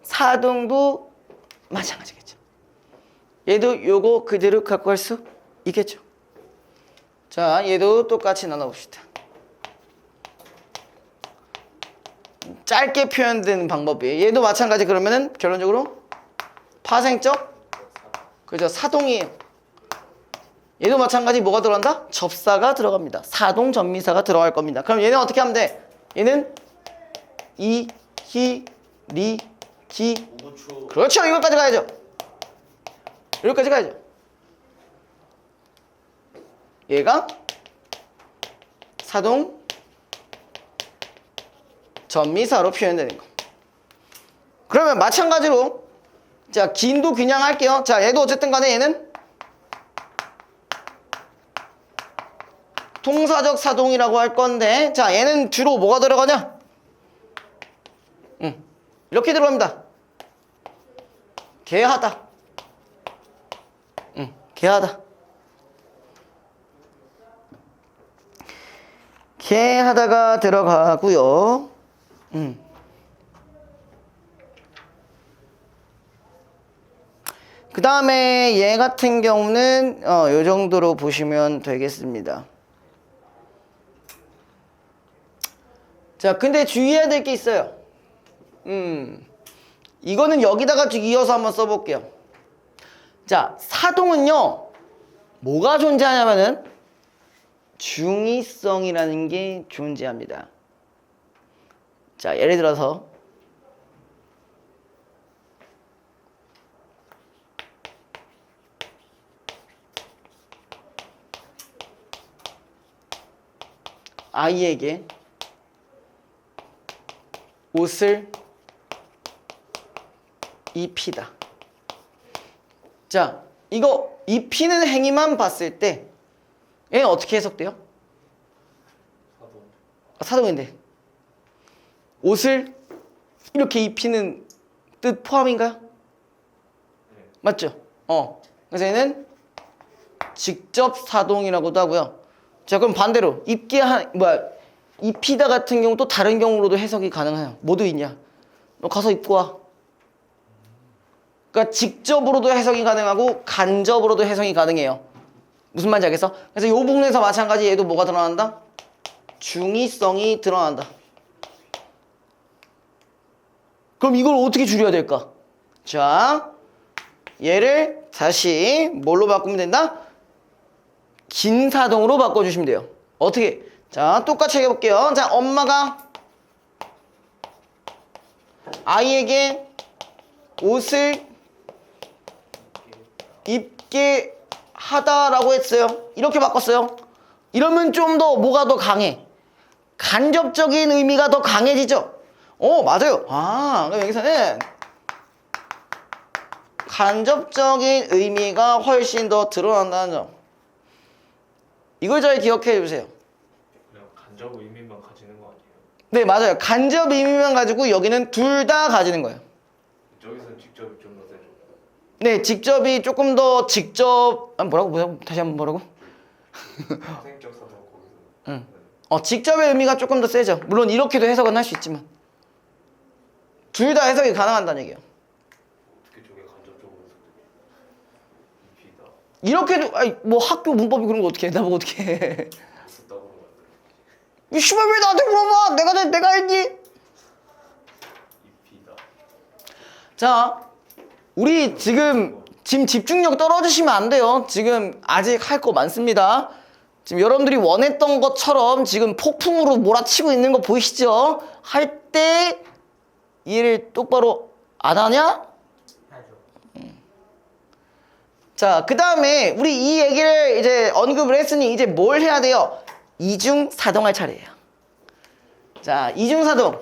사동도 마찬가지겠죠. 얘도 요거 그대로 갖고 갈 수 있겠죠. 자, 얘도 똑같이 나눠봅시다. 짧게 표현되는 방법이에요. 얘도 마찬가지. 그러면은 결론적으로 파생적, 그죠? 사동이에요. 얘도 마찬가지. 뭐가 들어간다? 접사가 들어갑니다. 사동 전미사가 들어갈 겁니다. 그럼 얘는 어떻게 하면 돼? 얘는 이, 히, 리, 기. 그렇죠. 이것까지 가야죠. 여기까지 가야죠. 얘가 사동 전미사로 표현되는 거. 그러면 마찬가지로, 자, 긴도 그냥 할게요. 자, 얘도 어쨌든 간에 얘는 통사적 사동이라고 할 건데, 자, 얘는 주로 뭐가 들어가냐? 이렇게 들어갑니다. 개하다. 개하다. 개하다가 들어가고요. 그 다음에 얘 같은 경우는 요 정도로 보시면 되겠습니다. 자, 근데 주의해야 될 게 있어요. 이거는 여기다가 이어서 한번 써볼게요. 자, 사동은요, 뭐가 존재하냐면은 중의성이라는 게 존재합니다. 자, 예를 들어서 아이에게 옷을 입히다. 자, 이거 입히는 행위만 봤을 때 얘는 어떻게 해석돼요? 사동. 사동인데 옷을 이렇게 입히는 뜻 포함인가요? 네. 맞죠? 그래서 얘는 직접 사동이라고도 하고요. 자, 그럼 반대로 입히다 같은 경우 또 다른 경우로도 해석이 가능해요. 뭐도 있냐? 너 가서 입고 와. 그러니까 직접으로도 해석이 가능하고 간접으로도 해석이 가능해요. 무슨 말인지 알겠어? 그래서 이 부분에서 마찬가지 얘도 뭐가 드러난다? 중의성이 드러난다. 그럼 이걸 어떻게 줄여야 될까? 자, 얘를 다시 뭘로 바꾸면 된다? 긴사동으로 바꿔주시면 돼요. 어떻게? 자, 똑같이 해볼게요. 자, 엄마가 아이에게 옷을 입게 하다라고 했어요. 이렇게 바꿨어요. 이러면 좀 더 뭐가 더 강해? 간접적인 의미가 더 강해지죠? 맞아요. 그럼 여기서는 간접적인 의미가 훨씬 더 드러난다는 점. 이걸 잘 기억해 주세요. 그냥 간접 의미만 가지는 거 아니에요? 네, 맞아요. 간접 의미만 가지고 여기는 둘 다 가지는 거예요. 저기서는 직접이 좀 더 세죠. 네, 직접이 조금 더 뭐라고? 다시 한번 뭐라고? 파생적 사동 거기서. 응. 직접의 의미가 조금 더 세죠. 물론 이렇게도 해석은 할 수 있지만 둘 다 해석이 가능하다는 얘기예요. 어떻게 저게 간접적으로 해석되지? 입히다. 이렇게도 뭐 학교 문법이 그런 거 어떻게 해? 나보고 어떻게 해? 쓰다고 만들어. 이 씨발 왜 나한테 물어봐? 내가 했니? 입히다. 자, 우리 지금 집중력 떨어지시면 안 돼요. 지금 아직 할 거 많습니다. 지금 여러분들이 원했던 것처럼 지금 폭풍으로 몰아치고 있는 거 보이시죠? 할 때 이해를 똑바로 안 하냐? 해야죠. 자, 그 다음에 우리 이 얘기를 이제 언급을 했으니 이제 뭘 해야 돼요? 이중사동할 차례예요. 자, 이중사동.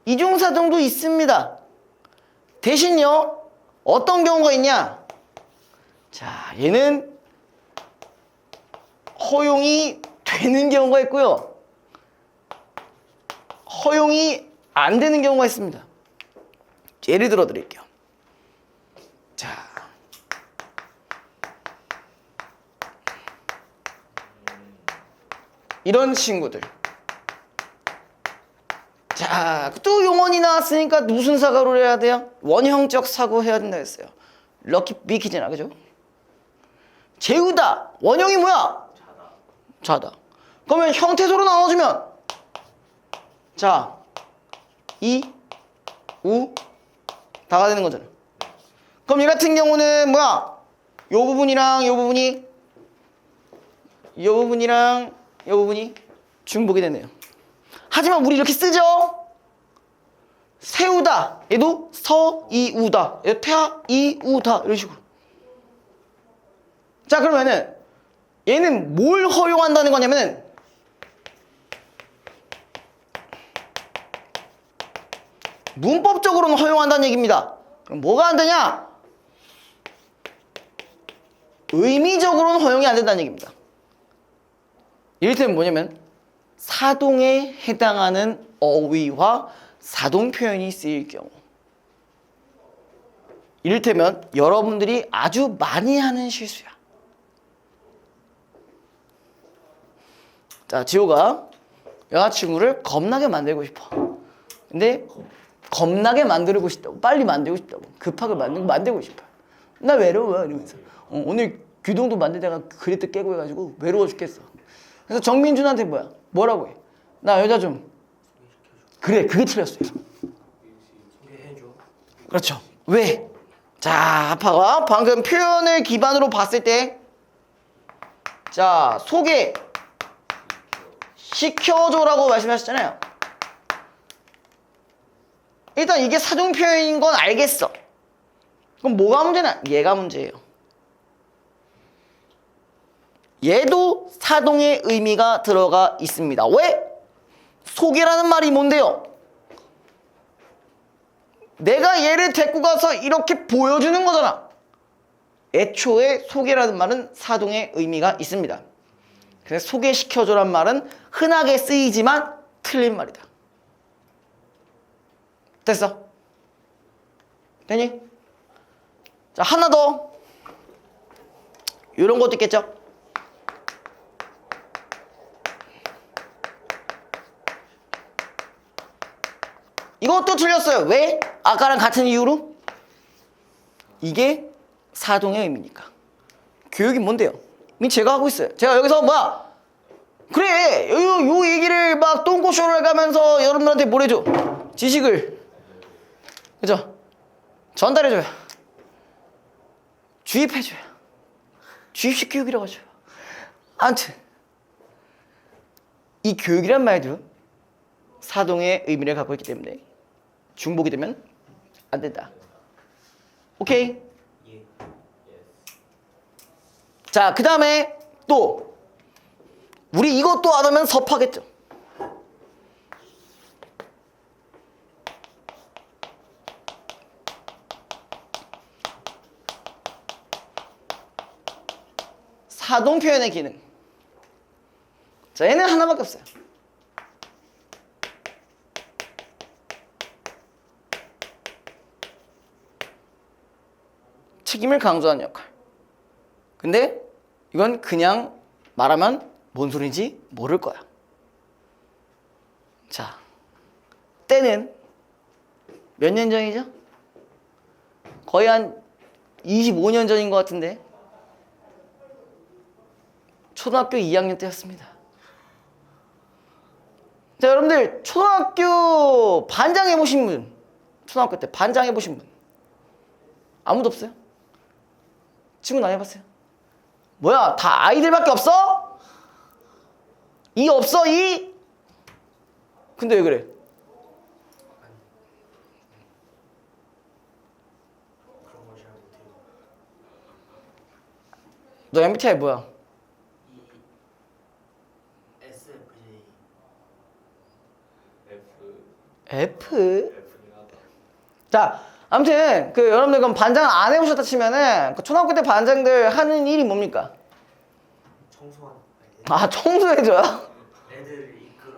이중사동도 있습니다. 대신요, 어떤 경우가 있냐? 자, 얘는 허용이 되는 경우가 있고요. 허용이 안 되는 경우가 있습니다. 예를 들어 드릴게요. 자, 이런 친구들. 자, 또 용언이 나왔으니까 무슨 사고를 해야 돼요? 원형적 사고 해야 된다 했어요. 럭키 비키잖아, 그죠? 재우다. 원형이 뭐야? 자다. 그러면 형태소로 나눠주면 자, 이, 우, 다가 되는 거잖아. 그럼 얘 같은 경우는 뭐야? 요 부분이랑 요 부분이 요 부분이 중복이 되네요. 하지만 우리 이렇게 쓰죠? 세우다. 얘도 서이우다. 얘도 태이우다. 이런 식으로. 자, 그러면은 얘는 뭘 허용한다는 거냐면은 문법적으로는 허용한다는 얘기입니다. 그럼 뭐가 안 되냐? 의미적으로는 허용이 안 된다는 얘기입니다. 이를테면 뭐냐면 사동에 해당하는 어휘와 사동 표현이 쓰일 경우, 이를테면 여러분들이 아주 많이 하는 실수야. 자, 지호가 여자친구를 겁나게 만들고 싶어. 근데 겁나게 만들고 싶다고, 빨리 만들고 싶다고, 급하게 만들고 싶어. 나 외로워 이러면서 오늘 규동도 만들다가 그릇도 깨고 해가지고 외로워 죽겠어. 그래서 정민준한테 뭐라고 해? 나 여자 좀. 그래, 그게 틀렸어요. 소개해줘. 그렇죠. 왜? 자, 봐봐. 방금 표현을 기반으로 봤을 때, 자, 소개 시켜줘라고 말씀하셨잖아요. 일단 이게 사동 표현인 건 알겠어. 그럼 뭐가 문제냐? 얘가 문제예요. 얘도 사동의 의미가 들어가 있습니다. 왜? 소개라는 말이 뭔데요? 내가 얘를 데리고 가서 이렇게 보여주는 거잖아. 애초에 소개라는 말은 사동의 의미가 있습니다. 그래서 소개시켜줘란 말은 흔하게 쓰이지만 틀린 말이다. 됐어? 되니? 자, 하나 더. 이런 것도 있겠죠? 이것도 틀렸어요. 왜? 아까랑 같은 이유로? 이게 사동의 의미니까. 교육이 뭔데요? 이미 제가 하고 있어요. 제가 여기서 뭐야? 그래, 요 얘기를 막 똥꼬쇼를 가면서 여러분들한테 뭘 해줘? 지식을. 그죠? 전달해줘요. 주입해줘요. 주입식 교육이라고 하죠. 아무튼 이 교육이란 말도 사동의 의미를 갖고 있기 때문에 중복이 되면 안 된다. 오케이? 예. 자, 그 다음에 또 우리 이것도 안 하면 섭하겠죠. 사동 표현의 기능. 자, 얘는 하나밖에 없어요. 책임을 강조하는 역할. 근데 이건 그냥 말하면 뭔 소리인지 모를 거야. 자, 때는 몇 년 전이죠? 거의 한 25년 전인 것 같은데 초등학교 2학년 때였습니다. 자, 여러분들 초등학교 반장 해보신 분, 초등학교 때 반장 해보신 분 아무도 없어요? 친구는 안 해봤어요? 뭐야, 다 아이들밖에 없어? 이 없어, 이? 근데 왜 그래? 그런 걸 잘 못해요. 너 MBTI 뭐야? 이 SFJ. F? F긴 하다. 자, 아무튼 그 여러분들 그럼 반장 안 해보셨다 치면은 그 초등학교 때 반장들 하는 일이 뭡니까? 청소하는. 아, 청소해줘요? 애들 이끌어.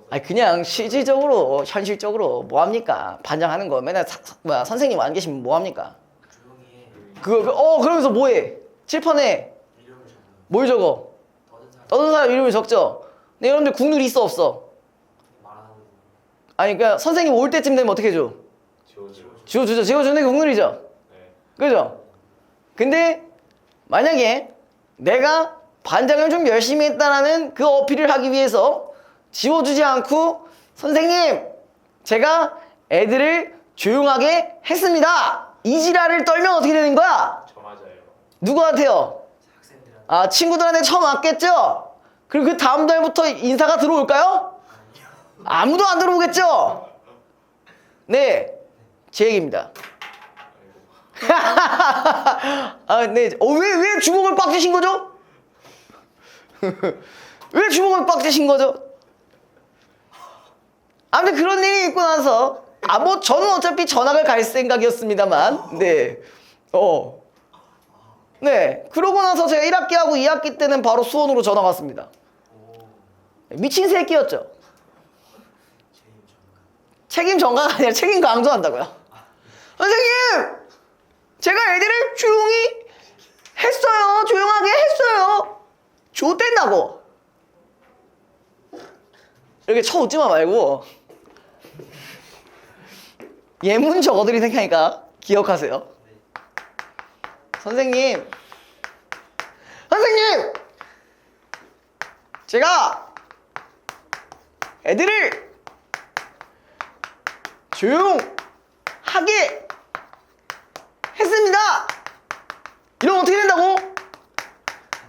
아니 그냥 실질적으로 현실적으로 뭐 합니까? 반장하는 거 맨날 뭐야 선생님 안 계시면 뭐 합니까? 조용히 해. 그러면서 뭐해? 칠판에 이름을 적어. 뭘 적어? 떠든 사람 떠든 사람 이름을 적죠. 근데 여러분들 국룰 있어 없어? 말하는 거. 아니 그러니까 선생님 올 때쯤 되면 어떻게 해줘? 지워줘. 지워주는 게 국룰이죠. 네. 그죠? 근데 만약에 내가 반장을 좀 열심히 했다라는 그 어필을 하기 위해서 지워주지 않고 선생님 제가 애들을 조용하게 했습니다 이 지랄을 떨면 어떻게 되는 거야? 저 맞아요. 누구한테요? 학생들한테. 아, 친구들한테 처음 왔겠죠? 그리고 그 다음 달부터 인사가 들어올까요? 아무도 안 들어오겠죠? 네, 제 얘기입니다. 아, 네. 왜 주먹을 꽉 쥐신 거죠? 왜 주먹을 꽉 쥐신 거죠? 아무튼 그런 일이 있고 나서 뭐 저는 어차피 전학을 갈 생각이었습니다만 네. 네. 그러고 나서 제가 1학기하고 2학기 때는 바로 수원으로 전학 왔습니다. 오. 미친 새끼였죠. 책임 전가. 책임 전가가 아니라 책임 강조한다고요. 선생님! 제가 애들을 조용히 했어요. 조용하게 했어요. 좆된다고. 이렇게 쳐웃지마 말고 예문 적어드릴 테니까 기억하세요. 선생님, 제가 애들을 조용하게 하게 했습니다. 이러면 어떻게 된다고?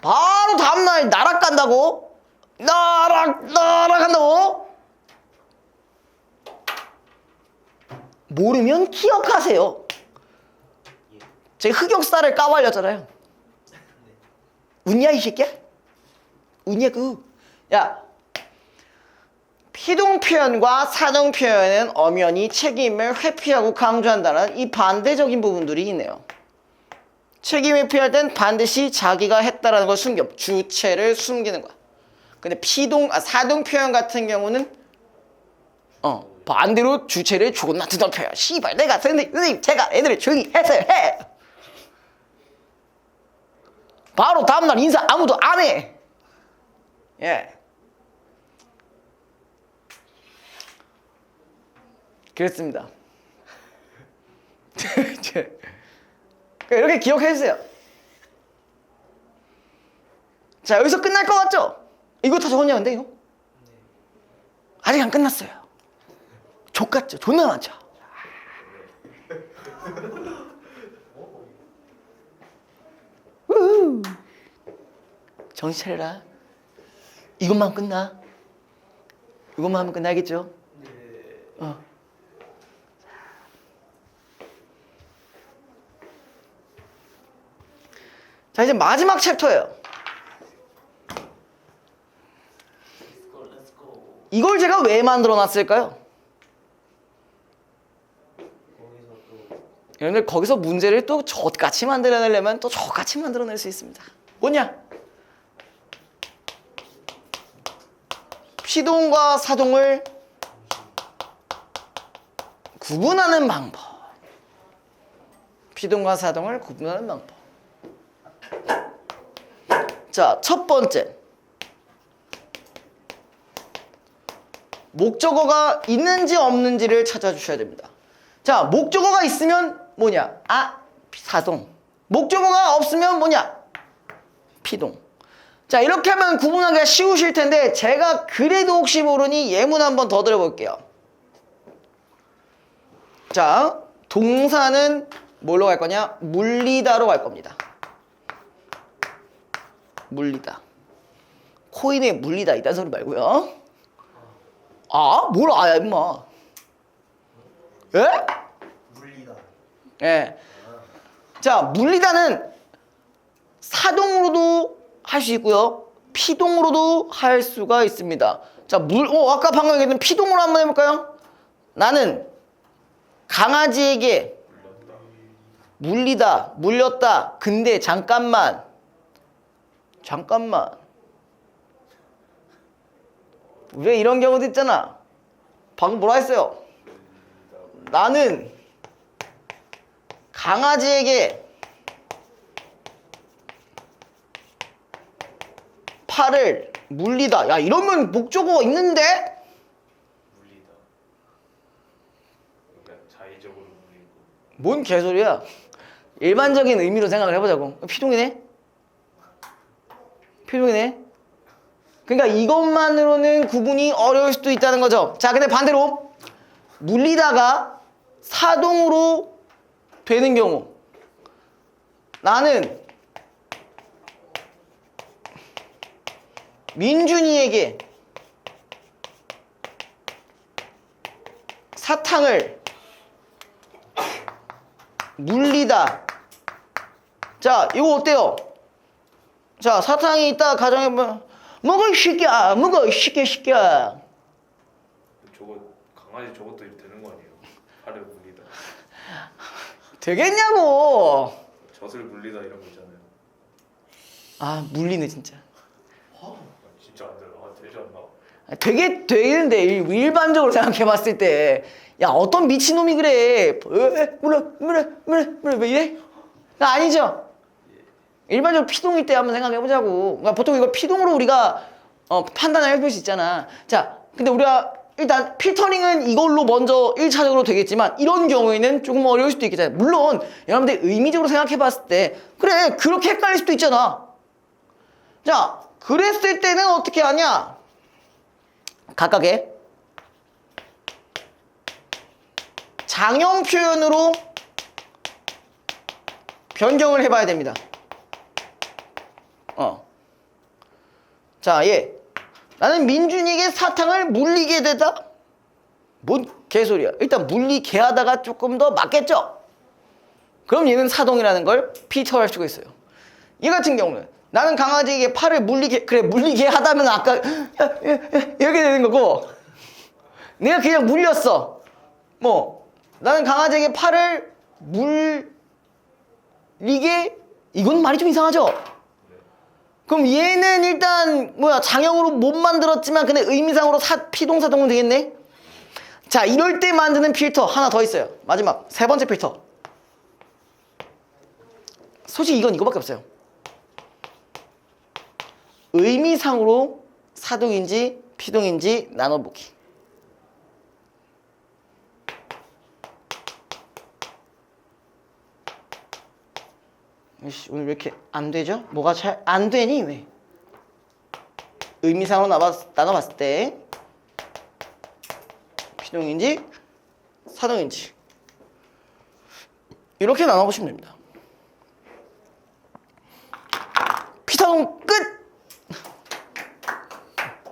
바로 다음날 날아간다고? 날아간다고? 모르면 기억하세요. 제가 흑역사를 까발렸잖아요. 웃냐 이 새끼야? 웃냐 야, 피동 표현과 사동 표현은 엄연히 책임을 회피하고 강조한다는 이 반대적인 부분들이 있네요. 책임 회피할 땐 반드시 자기가 했다라는 걸 숨겨, 주체를 숨기는 거야. 근데 사동 표현 같은 경우는 반대로 주체를 존나 드높여요. 씨발 내가 선생님 제가 애들을 조용히 했어요. 해. 바로 다음날 인사 아무도 안 해. 예. 그랬습니다. 이렇게 기억해주세요. 자, 여기서 끝날 것 같죠? 이거 다 적었냐 근데 이거? 아직 안 끝났어요. 족같죠? 존나 많죠? 우후. 정신 차려라. 이것만 끝나. 이것만 하면 끝나겠죠? 자, 이제 마지막 챕터예요. 이걸 제가 왜 만들어 놨을까요? 거기서 또 여러분들 거기서 문제를 또 저같이 만들어내려면 또 저같이 만들어낼 수 있습니다. 뭐냐? 피동과 사동을 구분하는 방법. 피동과 사동을 구분하는 방법. 자, 첫 번째. 목적어가 있는지 없는지를 찾아주셔야 됩니다. 자, 목적어가 있으면 뭐냐? 사동. 목적어가 없으면 뭐냐? 피동. 자, 이렇게 하면 구분하기가 쉬우실 텐데 제가 그래도 혹시 모르니 예문 한번 더 들어볼게요. 자, 동사는 뭘로 갈 거냐? 물리다로 갈 겁니다. 물리다. 코인에 물리다 이딴 소리 말고요. 뭘 아야 임마. 예? 물리다. 예. 자, 물리다는 사동으로도 할 수 있고요. 피동으로도 할 수가 있습니다. 자, 아까 방금 얘기했던 피동으로 한번 해볼까요? 나는 강아지에게 물렸다. 근데 잠깐만. 왜 이런 경우도 있잖아. 방금 뭐라 했어요? 나는 강아지에게 팔을 물리다. 야, 이러면 목적어가 있는데? 물리다. 그러니까 자의적으로 물리고. 뭔 개소리야. 일반적인 의미로 생각을 해보자고. 피동이네? 그러니까 이것만으로는 구분이 어려울 수도 있다는 거죠. 자, 근데 반대로 물리다가 사동으로 되는 경우, 나는 민준이에게 사탕을 물리다. 자, 이거 어때요? 자, 사탕이 있다 가정해보면 먹어 이 새끼야. 먹어 이 새끼야. 저거 강아지 저것도 되는 거 아니에요? 팔을 물리다. 되겠냐고. 젖을 물리다 이런 거 있잖아요. 물리네 진짜. 진짜 안 돼요. 되지 않나? 되게 되는데 일반적으로 생각해봤을 때, 야, 어떤 미친놈이 그래. 물어 왜 이래? 아니죠. 일반적으로 피동일 때 한번 생각해보자고. 그러니까 보통 이걸 피동으로 우리가 판단을 해볼 수 있잖아. 자, 근데 우리가 일단 필터링은 이걸로 먼저 1차적으로 되겠지만 이런 경우에는 조금 어려울 수도 있겠잖아요. 물론 여러분들 의미적으로 생각해봤을 때 그래, 그렇게 헷갈릴 수도 있잖아. 자, 그랬을 때는 어떻게 하냐? 각각의 장형 표현으로 변경을 해봐야 됩니다. 자, 나는 민준이에게 사탕을 물리게 되다? 뭔 개소리야. 일단 물리게 하다가 조금 더 맞겠죠? 그럼 얘는 사동이라는 걸 피처할 수가 있어요. 이 같은 경우는 나는 강아지에게 팔을 물리게 하다면 아까 이렇게 되는 거고, 내가 그냥 물렸어. 나는 강아지에게 팔을 물리게, 이건 말이 좀 이상하죠? 그럼 얘는 일단 장형으로 못 만들었지만 근데 의미상으로 피동사동은 되겠네? 자, 이럴 때 만드는 필터 하나 더 있어요. 마지막 세 번째 필터. 솔직히 이건 이거밖에 없어요. 의미상으로 사동인지 피동인지 나눠보기. 오늘 왜 이렇게 안 되죠? 뭐가 잘 안 되니? 왜? 의미상으로 나눠봤을 때 피동인지 사동인지 이렇게 나눠보시면 됩니다. 피사동 끝!